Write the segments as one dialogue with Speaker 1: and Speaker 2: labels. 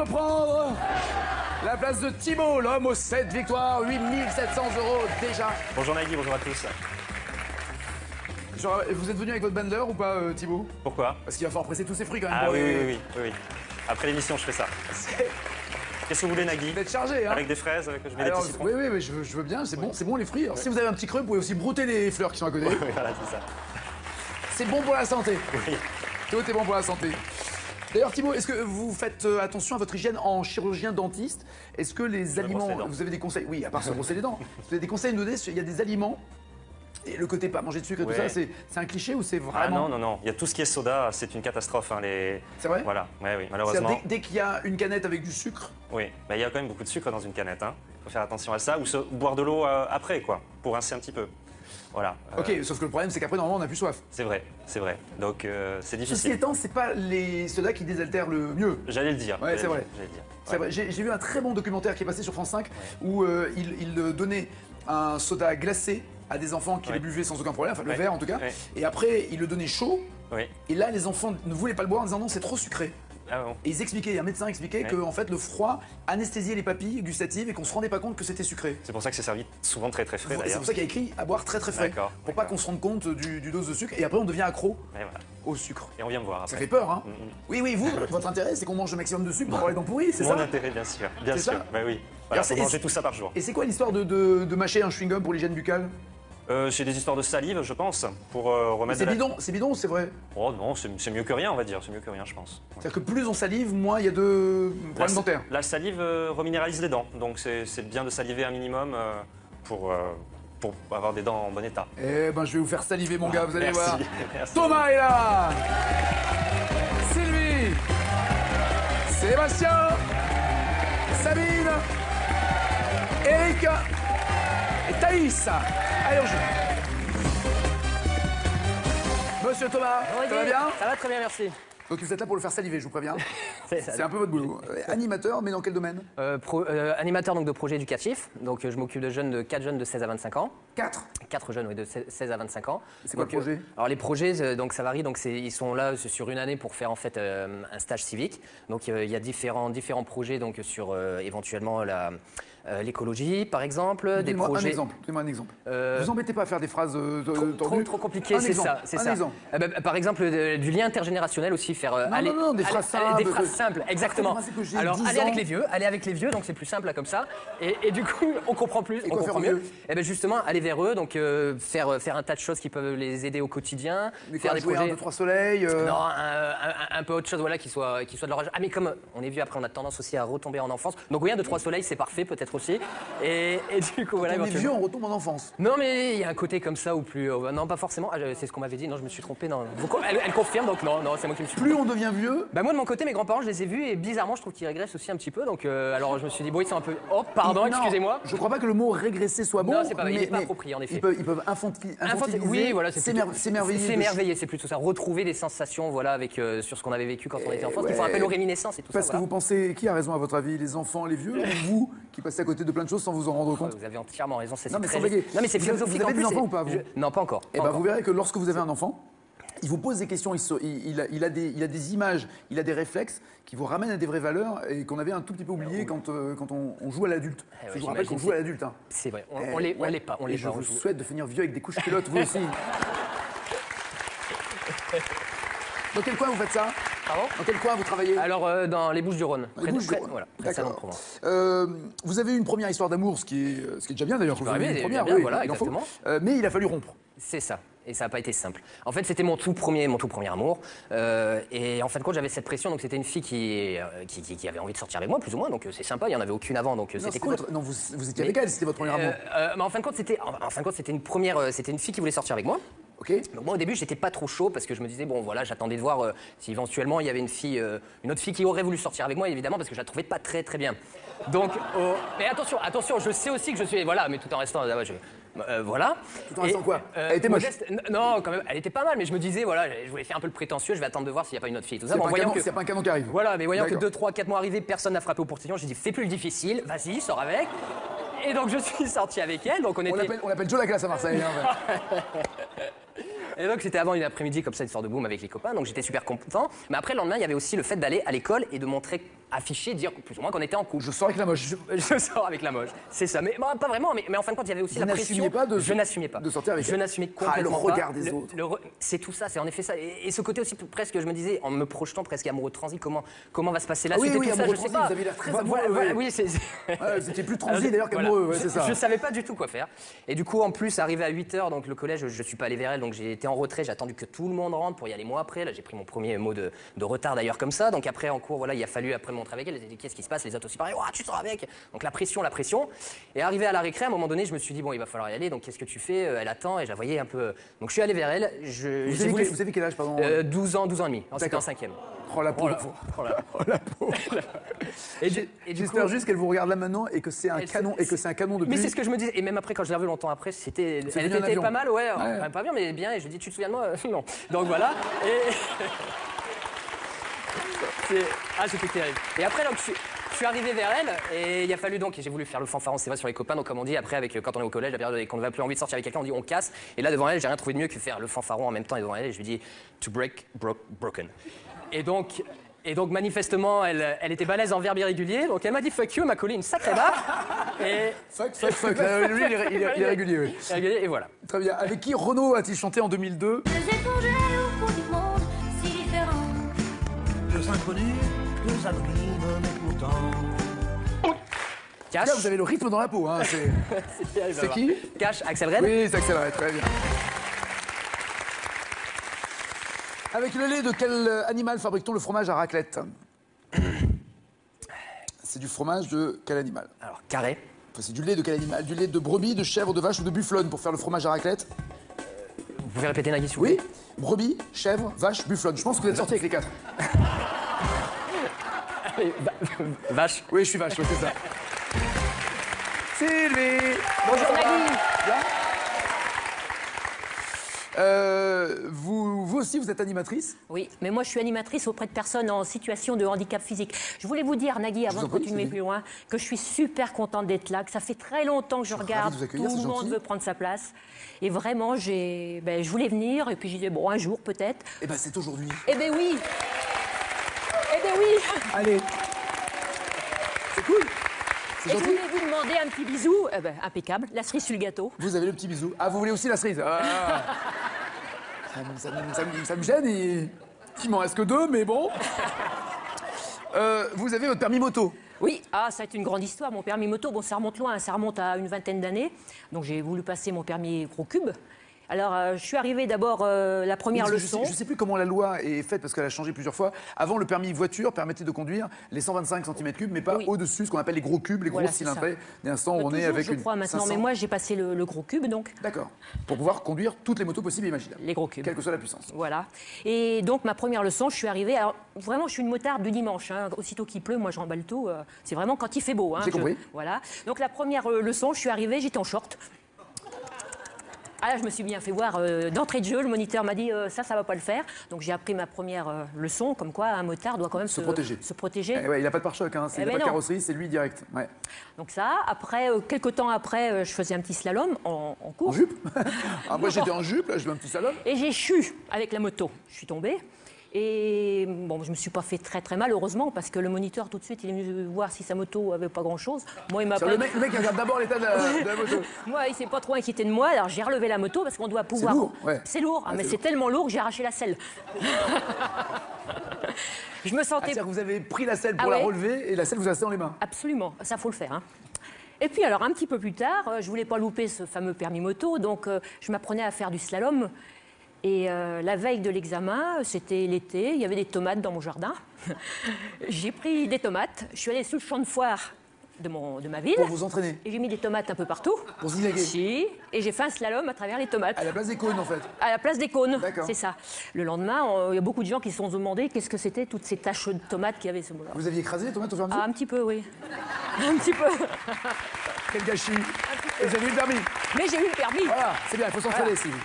Speaker 1: reprendre la place de Thibaut, l'homme aux 7 victoires, 8 700 € déjà.
Speaker 2: Bonjour Nagui, bonjour à tous.
Speaker 1: Genre, vous êtes venu avec votre bandeur ou pas, Thibaut?
Speaker 2: Pourquoi?
Speaker 1: Parce qu'il va falloir presser tous ces fruits quand même.
Speaker 2: Ah
Speaker 1: pour
Speaker 2: oui,
Speaker 1: les-
Speaker 2: oui. Après l'émission, je fais ça. Qu'est-ce que vous voulez, Nagui?
Speaker 1: Vous êtes chargé, hein?
Speaker 2: Avec des fraises, que je mets
Speaker 1: Alors,
Speaker 2: des petits citrons.
Speaker 1: oui, mais je veux bien, c'est bon les fruits. Alors, si vous avez un petit creux, vous pouvez aussi brouter les fleurs qui sont à côté.
Speaker 2: Oui, voilà, c'est ça.
Speaker 1: C'est bon pour la santé.
Speaker 2: Oui.
Speaker 1: Tout est bon pour la santé. D'ailleurs, Thibaut, est-ce que vous faites attention à votre hygiène en chirurgien dentiste? Est-ce que les
Speaker 2: me brosse
Speaker 1: aliments,
Speaker 2: les dents.
Speaker 1: vous avez des conseils? Oui, à part se brosser les dents. Vous avez des conseils à nous donner? Il y a des aliments, et le côté pas manger de sucre et tout
Speaker 2: Ouais.
Speaker 1: ça, c'est un cliché ou c'est
Speaker 2: Ah
Speaker 1: vraiment?
Speaker 2: non. Il y a tout ce qui est soda, c'est une catastrophe. Hein,
Speaker 1: C'est vrai?
Speaker 2: Voilà, oui,
Speaker 1: C'est-à-dire,
Speaker 2: malheureusement.
Speaker 1: dès qu'il y a une canette avec du sucre,
Speaker 2: Oui, il y a quand même beaucoup de sucre dans une canette. Hein. Faut faire attention à ça. Ou boire de l'eau après, quoi, pour rincer un petit peu. Voilà.
Speaker 1: ok, sauf que le problème c'est qu'après normalement on n'a plus soif.
Speaker 2: C'est vrai. Donc c'est
Speaker 1: Ceci
Speaker 2: difficile.
Speaker 1: étant, c'est pas les sodas qui désaltèrent le mieux.
Speaker 2: J'allais le dire.
Speaker 1: Ouais, c'est vrai.
Speaker 2: J'allais le dire.
Speaker 1: C'est vrai, j'ai vu un très bon documentaire qui est passé sur France 5 où il donnait un soda glacé à des enfants qui le buvaient sans aucun problème, enfin le
Speaker 2: Ouais.
Speaker 1: verre en tout cas,
Speaker 2: Ouais.
Speaker 1: et après il le donnait chaud,
Speaker 2: Oui.
Speaker 1: et là les enfants ne voulaient pas le boire en disant non c'est trop sucré.
Speaker 2: Ah bon.
Speaker 1: Et ils expliquaient, un médecin expliquait
Speaker 2: Ouais.
Speaker 1: que en fait le froid anesthésiait les papilles gustatives et qu'on se rendait pas compte que c'était sucré.
Speaker 2: C'est pour ça que c'est servi souvent très frais
Speaker 1: C'est
Speaker 2: d'ailleurs.
Speaker 1: pour ça qu'il y a écrit à boire très très frais,
Speaker 2: D'accord,
Speaker 1: pour pas qu'on se rende compte du dose de sucre, et après on devient accro
Speaker 2: Et voilà.
Speaker 1: au sucre.
Speaker 2: Et on vient me voir
Speaker 1: Ça
Speaker 2: après.
Speaker 1: fait peur, hein?
Speaker 2: Mm, mm.
Speaker 1: Oui, vous, votre intérêt c'est qu'on mange le maximum de sucre pour avoir les dents pourries, c'est ça?
Speaker 2: Mon intérêt, bien sûr. Bien
Speaker 1: C'est
Speaker 2: sûr.
Speaker 1: ça
Speaker 2: Bah oui.
Speaker 1: Alors,
Speaker 2: Voilà, faut
Speaker 1: c'est-
Speaker 2: manger tout ça par jour.
Speaker 1: Et c'est quoi l'histoire de mâcher un chewing-gum pour l'hygiène buccale?
Speaker 2: C'est des histoires de salive, je pense, pour remettre.
Speaker 1: C'est
Speaker 2: de la-
Speaker 1: bidon ou c'est vrai?
Speaker 2: Oh non, c'est mieux que rien, on va dire. C'est mieux que rien, je pense. Ouais.
Speaker 1: C'est-à-dire que plus on salive, moins il y a de problèmes dentaires.
Speaker 2: La salive reminéralise les dents, donc c'est bien de saliver un minimum pour avoir des dents en bon état.
Speaker 1: Eh ben, je vais vous faire saliver, mon gars, vous allez
Speaker 2: Merci,
Speaker 1: voir.
Speaker 2: merci.
Speaker 1: Thomas est là. Sylvie. Sébastien. Sabine. Eric. Et Thaïs. Allez, on joue. Monsieur Thomas, ça va bien?
Speaker 3: Ça va très bien, merci.
Speaker 1: Donc vous êtes là pour le faire saliver, je vous préviens.
Speaker 3: C'est ça.
Speaker 1: C'est un peu votre boulot. Animateur, mais dans quel domaine?
Speaker 3: Animateur donc, de projets éducatifs. Donc, je m'occupe de 4 jeunes de 16 à 25 ans.
Speaker 1: 4.
Speaker 3: 4 jeunes oui, de 16 à 25 ans.
Speaker 1: C'est quoi
Speaker 3: Donc,
Speaker 1: le projet?
Speaker 3: Alors les projets, donc ça varie. Donc ils sont là sur une année pour faire en fait un stage civique. Donc il y a différents projets donc sur éventuellement l'écologie par exemple, des
Speaker 1: Donnez-moi
Speaker 3: projets.
Speaker 1: Donnez-moi un exemple. Vous embêtez pas à faire des phrases
Speaker 3: Trop compliqué,
Speaker 1: Un
Speaker 3: c'est
Speaker 1: exemple,
Speaker 3: ça, c'est
Speaker 1: un
Speaker 3: ça.
Speaker 1: exemple.
Speaker 3: Par exemple, du lien intergénérationnel aussi, faire
Speaker 1: non, des phrases simples.
Speaker 3: des phrases simples, exactement.
Speaker 1: Ah, c'est que j'ai
Speaker 3: Alors
Speaker 1: 10
Speaker 3: aller
Speaker 1: ans.
Speaker 3: aller avec les vieux, donc c'est plus simple là, comme ça. Et du coup, on comprend plus,
Speaker 1: Et
Speaker 3: on
Speaker 1: quoi
Speaker 3: comprend
Speaker 1: faire aux
Speaker 3: mieux.
Speaker 1: vieux?
Speaker 3: Et ben justement, aller vers eux, donc faire un tas de choses qui peuvent les aider au quotidien,
Speaker 1: Mais
Speaker 3: faire
Speaker 1: quoi,
Speaker 3: des
Speaker 1: jouer
Speaker 3: projets.
Speaker 1: 1, 2, 3 soleils.
Speaker 3: Non, un peu autre chose, voilà, qui soit de leur âge. Ah, mais comme on est vieux, après, on a tendance aussi à retomber en enfance. Donc oui, 1, 2, 3 soleils, c'est parfait, peut-être aussi. Et du coup, voilà.
Speaker 1: On est
Speaker 3: éventuellement-
Speaker 1: vieux, on retombe en enfance.
Speaker 3: Non, mais il y a un côté comme ça ou plus. Non, pas forcément. Ah, c'est ce qu'on m'avait dit. Non, je me suis trompé. Non. Elle confirme, donc non, c'est moi qui me suis
Speaker 1: Plus
Speaker 3: trompé.
Speaker 1: on devient vieux,
Speaker 3: Bah, moi, de mon côté, mes grands-parents, je les ai vus et bizarrement, je trouve qu'ils régressent aussi un petit peu. Donc, alors, je me suis dit, bon, ils sont un peu. Oh, pardon,
Speaker 1: Non,
Speaker 3: excusez-moi.
Speaker 1: Je crois pas que le mot régresser soit bon.
Speaker 3: Non, c'est pas vrai, il
Speaker 1: mais-
Speaker 3: est pas
Speaker 1: mais
Speaker 3: approprié, en effet.
Speaker 1: Ils peuvent infantiliser.
Speaker 3: Oui, voilà, c'est
Speaker 1: s'émerveiller.
Speaker 3: S'émerveiller, c'est plutôt ça. Retrouver des sensations, voilà, avec sur ce qu'on avait vécu quand on était enfant, ce qu'ils font
Speaker 1: ouais.
Speaker 3: appel aux réminiscences et tout
Speaker 1: Parce
Speaker 3: ça.
Speaker 1: que
Speaker 3: voilà.
Speaker 1: vous pensez, qui a raison à votre avis, les enfants, les vieux, ou vous qui passez à côté de plein de choses sans vous en rendre compte?
Speaker 3: Vous avez entièrement raison. C'est
Speaker 1: Non, mais
Speaker 3: très
Speaker 1: sans blaguer.
Speaker 3: Non, mais c'est
Speaker 1: Vous avez-
Speaker 3: philosophique.
Speaker 1: vous avez
Speaker 3: en
Speaker 1: des
Speaker 3: plus,
Speaker 1: enfants ou pas, vous
Speaker 3: Non, pas encore.
Speaker 1: Eh
Speaker 3: pas
Speaker 1: ben,
Speaker 3: encore.
Speaker 1: vous verrez que lorsque vous avez un enfant, il vous pose des questions, il a des images, il a des réflexes qui vous ramènent à des vraies valeurs et qu'on avait un tout petit peu oublié quand on joue à l'adulte.
Speaker 3: Eh
Speaker 1: Parce
Speaker 3: ouais,
Speaker 1: que je vous rappelle qu'on
Speaker 3: j'imagine,
Speaker 1: joue à l'adulte. Hein.
Speaker 3: C'est vrai. On
Speaker 1: Ouais.
Speaker 3: l'est pas. On
Speaker 1: Et
Speaker 3: l'est
Speaker 1: je
Speaker 3: pas.
Speaker 1: vous
Speaker 3: on joue.
Speaker 1: souhaite de finir vieux avec des couches culottes, vous aussi. Dans quel coin vous faites ça?
Speaker 3: Pardon?
Speaker 1: Dans quel coin vous travaillez?
Speaker 3: Alors, dans les Bouches-du-Rhône.
Speaker 1: Dans les Bouches-du-Rhône.
Speaker 3: Voilà, près de
Speaker 1: D'accord.
Speaker 3: Salon-de-Provence.
Speaker 1: Vous avez eu une première histoire d'amour, ce qui est déjà bien d'ailleurs. que vous
Speaker 3: peut
Speaker 1: avez eu
Speaker 3: arriver,
Speaker 1: une première,
Speaker 3: bien,
Speaker 1: oui,
Speaker 3: voilà,
Speaker 1: il en faut.
Speaker 3: exactement.
Speaker 1: Mais il a fallu rompre.
Speaker 3: C'est ça. Et ça n'a pas été simple. En fait, c'était mon tout premier amour. Et en fin de compte, j'avais cette pression. Donc, c'était une fille qui avait envie de sortir avec moi, plus ou moins. Donc, c'est sympa. Il n'y en avait aucune avant. Donc,
Speaker 1: Non,
Speaker 3: c'était
Speaker 1: c'était
Speaker 3: cool.
Speaker 1: Non, vous étiez avec elle, c'était votre premier amour.
Speaker 3: Mais en fin de compte, c'était une fille qui voulait sortir avec moi.
Speaker 1: Ok.
Speaker 3: Donc moi au début j'étais pas trop chaud parce que je me disais bon voilà j'attendais de voir si éventuellement il y avait une autre fille qui aurait voulu sortir avec moi évidemment parce que je la trouvais pas très bien. Donc mais attention je sais aussi que je suis voilà mais tout en restant voilà.
Speaker 1: Tout en restant quoi Elle était moche.
Speaker 3: Non quand même elle était pas mal mais je me disais voilà je voulais faire un peu le prétentieux je vais attendre de voir s'il y a pas une autre fille tout ça.
Speaker 1: C'est
Speaker 3: Bon,
Speaker 1: pas,
Speaker 3: voyant que
Speaker 1: c'est pas un canon qui arrive.
Speaker 3: voilà mais voyant que
Speaker 1: D'accord.
Speaker 3: 2, 3, 4 mois arrivés personne n'a frappé au portillon j'ai dit fais plus le difficile vas-y sors avec. Et donc je suis sorti avec elle donc on
Speaker 1: l'appelle Joe la classe à Marseille. Hein,
Speaker 3: Et donc c'était avant une après-midi comme ça, une sorte de boom avec les copains, donc j'étais super content. Mais après le lendemain, il y avait aussi le fait d'aller à l'école et de montrer afficher, dire plus ou moins qu'on était en couple.
Speaker 1: Je sors avec la moche.
Speaker 3: Je sors avec la moche, c'est ça. Mais bon, pas vraiment, mais en fin de compte, il y avait aussi
Speaker 1: Vous
Speaker 3: la pression.
Speaker 1: n'assumiez pas
Speaker 3: Je n'assumais pas.
Speaker 1: de sortir avec
Speaker 3: Je
Speaker 1: elle.
Speaker 3: n'assumais
Speaker 1: Ah, le
Speaker 3: complètement
Speaker 1: regard
Speaker 3: pas.
Speaker 1: des autres.
Speaker 3: C'est tout ça, c'est en effet ça. Et ce côté aussi presque, je me disais, en me projetant presque amoureux de transi, comment va se passer la suite et tout ça,
Speaker 1: amoureux
Speaker 3: je sais
Speaker 1: transi,
Speaker 3: pas.
Speaker 1: vous avez l'air très
Speaker 3: Voilà,
Speaker 1: amoureux, ouais.
Speaker 3: oui, c'est.
Speaker 1: Ouais, vous étiez plus transi d'ailleurs qu'amoureux, ouais, c'est ça.
Speaker 3: Je savais pas du tout quoi faire. Et du coup, en plus, arrivé à 8h, donc le collège, je suis pas allé vers elle, donc j'ai été en retrait, j'ai attendu que tout le monde rentre pour y aller moi après. Là, j'ai pris mon premier mot de retard d'ailleurs comme ça. Donc après, en cours, voilà, il a fallu après montrer avec elle. Elle a dit qu'est-ce qui se passe, les autres aussi pareil, oh, tu sors avec. Donc la pression. Et arrivé à la récré, à un moment donné, je me suis dit, bon, il va falloir y aller, donc qu'est-ce que tu fais? Elle attend et je la voyais un peu. Donc je suis allé vers elle.
Speaker 1: Vous avez quel âge, pardon?
Speaker 3: 12 ans et demi. C'était en 5e.
Speaker 1: Oh la pauvre. Oh la pauvre.
Speaker 3: Et du
Speaker 1: J'espère
Speaker 3: coup,
Speaker 1: juste qu'elle vous regarde là maintenant et que c'est un canon de
Speaker 3: mais
Speaker 1: pluie.
Speaker 3: c'est ce que je me disais. Et même après, quand je l'ai revue longtemps après, elle
Speaker 1: devenu un
Speaker 3: était
Speaker 1: avion.
Speaker 3: pas mal, ouais. Enfin, pas bien, mais bien. Et je lui dis, tu te souviens de moi? Non. Donc voilà. C'était terrible. Et après, donc, je suis arrivé vers elle et il a fallu donc, j'ai voulu faire le fanfaron, c'est vrai, sur les copains. Donc, comme on dit, après, quand on est au collège, la période et qu'on n'avait plus envie de sortir avec quelqu'un, on dit on casse. Et là, devant elle, j'ai rien trouvé de mieux que faire le fanfaron en même temps et devant elle. Et je lui dis, to break, broken. Et donc, manifestement, elle était balèze en verbe irrégulier. Donc, elle m'a dit fuck you, elle m'a collé une sacrée barre. Et
Speaker 1: Fuck. Lui, il est régulier, oui.
Speaker 3: régulier, et voilà.
Speaker 1: Très bien. Avec qui Renaud a-t-il chanté en 2002?
Speaker 4: Deux étrangers au fond du monde, si différents.
Speaker 5: Deux inconnus, deux anonymes, mais pourtant.
Speaker 3: Cash.
Speaker 1: Là, vous avez le rythme dans la peau. Hein. C'est qui?
Speaker 3: Cash, Axel Red.
Speaker 1: Oui, c'est accéléré, très bien. Avec le lait de quel animal fabrique-t-on le fromage à raclette? C'est du fromage de quel animal?
Speaker 3: Alors, carré.
Speaker 1: Enfin, c'est du lait de quel animal? Du lait de brebis, de chèvre, de vache ou de bufflonne pour faire le fromage à raclette?
Speaker 3: Vous pouvez répéter Nagui, s'il vous
Speaker 1: Oui,
Speaker 3: plaît?
Speaker 1: brebis, chèvre, vache, bufflonne. Je pense que vous êtes sortis avec les 4.
Speaker 3: Vache.
Speaker 1: Oui, je suis vache, ouais, c'est ça. Sylvie!
Speaker 6: Bonjour Nagui.
Speaker 1: Vous aussi, vous êtes animatrice?
Speaker 6: Oui, mais moi je suis animatrice auprès de personnes en situation de handicap physique. Je voulais vous dire, Nagui, avant
Speaker 1: vous en
Speaker 6: de
Speaker 1: prie,
Speaker 6: continuer
Speaker 1: Sylvie.
Speaker 6: plus loin, que je suis super contente d'être là, que ça fait très longtemps que je regarde,
Speaker 1: ravi de vous accueillir,
Speaker 6: tout
Speaker 1: c'est
Speaker 6: le monde
Speaker 1: gentil.
Speaker 6: veut prendre sa place. Et vraiment, je voulais venir, et puis j'ai dit, bon, un jour peut-être.
Speaker 1: Eh ben, c'est aujourd'hui.
Speaker 6: Eh ben oui. Eh ben oui.
Speaker 1: Allez. C'est cool. C'est
Speaker 6: Et je
Speaker 1: gentil.
Speaker 6: voulais vous demander un petit bisou, eh ben, impeccable, la cerise sur le gâteau.
Speaker 1: Vous avez le petit bisou. Ah, vous voulez aussi la cerise? Ah. Ça me gêne. Il m'en reste que 2, mais bon. Vous avez votre permis moto.
Speaker 6: Oui, ça a été une grande histoire. Mon permis moto, bon, ça remonte loin, ça remonte à une vingtaine d'années. Donc j'ai voulu passer mon permis gros cube. Alors, je suis arrivée d'abord la première
Speaker 1: Parce que
Speaker 6: leçon.
Speaker 1: Je ne sais plus comment la loi est faite parce qu'elle a changé plusieurs fois. Avant, le permis voiture permettait de conduire les 125 cm3, mais pas
Speaker 6: Oui.
Speaker 1: au-dessus, ce qu'on appelle les gros cubes, les
Speaker 6: Voilà,
Speaker 1: gros
Speaker 6: c'est
Speaker 1: cylindrés. Dès l'instant où on est
Speaker 6: Toujours,
Speaker 1: avec
Speaker 6: je
Speaker 1: une
Speaker 6: crois maintenant,
Speaker 1: 500.
Speaker 6: mais moi j'ai passé le gros cube, donc
Speaker 1: D'accord. Pour pouvoir conduire toutes les motos possibles et imaginables.
Speaker 6: les gros cubes.
Speaker 1: Quelle que soit la puissance.
Speaker 6: Voilà. Et donc ma première leçon, je suis arrivée. Alors vraiment, je suis une motarde du dimanche. Hein. Aussitôt qu'il pleut, moi j'emballe tout. C'est vraiment quand il fait beau. Hein,
Speaker 1: J'ai compris.
Speaker 6: Voilà. Donc la première leçon, je suis arrivée, j'étais en short. Ah là, je me suis bien fait voir d'entrée de jeu. Le moniteur m'a dit ça va pas le faire. Donc j'ai appris ma première leçon, comme quoi un motard doit quand même
Speaker 1: Se protéger.
Speaker 6: Se protéger.
Speaker 1: Eh ouais, il n'a pas de pare-choc, hein. Il
Speaker 6: Eh
Speaker 1: n'a
Speaker 6: ben
Speaker 1: pas de
Speaker 6: non.
Speaker 1: carrosserie, c'est lui direct. Ouais.
Speaker 6: Donc ça, après, quelques temps après, je faisais un petit slalom en cours.
Speaker 1: En jupe. Ah, moi j'étais en jupe, là je veux un petit salon.
Speaker 6: Et j'ai chu avec la moto. Je suis tombée. Et bon, je me suis pas fait très très mal, heureusement, parce que le moniteur, tout de suite, il est venu voir si sa moto avait pas grand chose. Moi, il m'a pas.
Speaker 1: Le mec il regarde d'abord l'état de la moto.
Speaker 6: Moi, il s'est pas trop inquiété de moi. Alors, j'ai relevé la moto parce qu'on doit pouvoir.
Speaker 1: lourd, ouais.
Speaker 6: C'est lourd, mais c'est tellement lourd que j'ai arraché la selle. Je me
Speaker 1: Ah,
Speaker 6: sentais.
Speaker 1: c'est-à-dire que vous avez pris la selle pour
Speaker 6: Ah
Speaker 1: la
Speaker 6: ouais.
Speaker 1: relever et la selle vous a resté dans les mains.
Speaker 6: Absolument, ça faut le faire. Hein. Et puis alors un petit peu plus tard, je voulais pas louper ce fameux permis moto, donc je m'apprenais à faire du slalom. Et la veille de l'examen, c'était l'été, il y avait des tomates dans mon jardin. J'ai pris des tomates, je suis allée sur le champ de foire de ma ville.
Speaker 1: Pour vous entraîner.
Speaker 6: Et j'ai mis des tomates un peu partout.
Speaker 1: Pour se dilaguer.
Speaker 6: Si, et j'ai fait un slalom à travers les tomates.
Speaker 1: À la place des cônes en fait.
Speaker 6: À la place des cônes,
Speaker 1: D'accord.
Speaker 6: c'est ça. Le lendemain, il y a beaucoup de gens qui se sont demandé qu'est-ce que c'était toutes ces taches de tomates qu'il y avait ce mot-là.
Speaker 1: Vous aviez écrasé les tomates au fur et à mesure?
Speaker 6: Ah, un petit peu, oui. Un petit peu.
Speaker 1: Quel gâchis. Et vous avez eu le permis.
Speaker 6: Mais j'ai eu le permis.
Speaker 1: Voilà, c'est bien, il faut s'entraîner, Sylvie.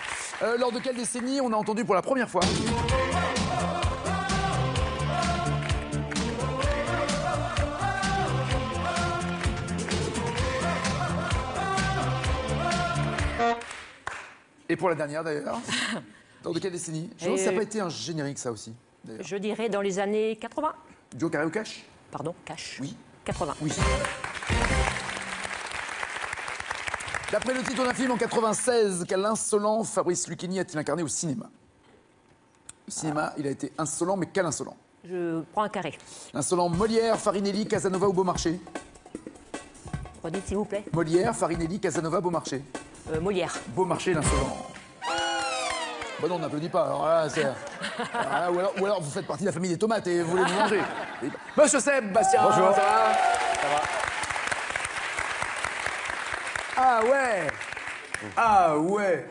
Speaker 1: Lors de quelle décennie on a entendu pour la première fois Et pour la dernière d'ailleurs Lors de quelle décennie? Je pense que ça n'a pas été un générique ça aussi, d'ailleurs.
Speaker 6: Je dirais dans les années 80.
Speaker 1: Joe Carré au cash?
Speaker 6: Pardon, cash.
Speaker 1: Oui.
Speaker 6: 80.
Speaker 1: Oui. D'après le titre d'un film en 96, quel insolent Fabrice Lucchini a-t-il incarné au cinéma? Au cinéma, il a été insolent, mais quel insolent?
Speaker 6: Je prends un carré.
Speaker 1: L'insolent Molière, Farinelli, Casanova ou Beaumarchais?
Speaker 6: Redites s'il vous plaît.
Speaker 1: Molière, Farinelli, Casanova, Beaumarchais.
Speaker 6: Molière.
Speaker 1: Beaumarchais, l'insolent. Bon non, on n'applaudit pas. Alors là, ou alors vous faites partie de la famille des tomates et vous voulez nous manger. Monsieur Seb, Bastien,
Speaker 7: Bonjour.
Speaker 1: ça va? Ah ouais. Ah ouais.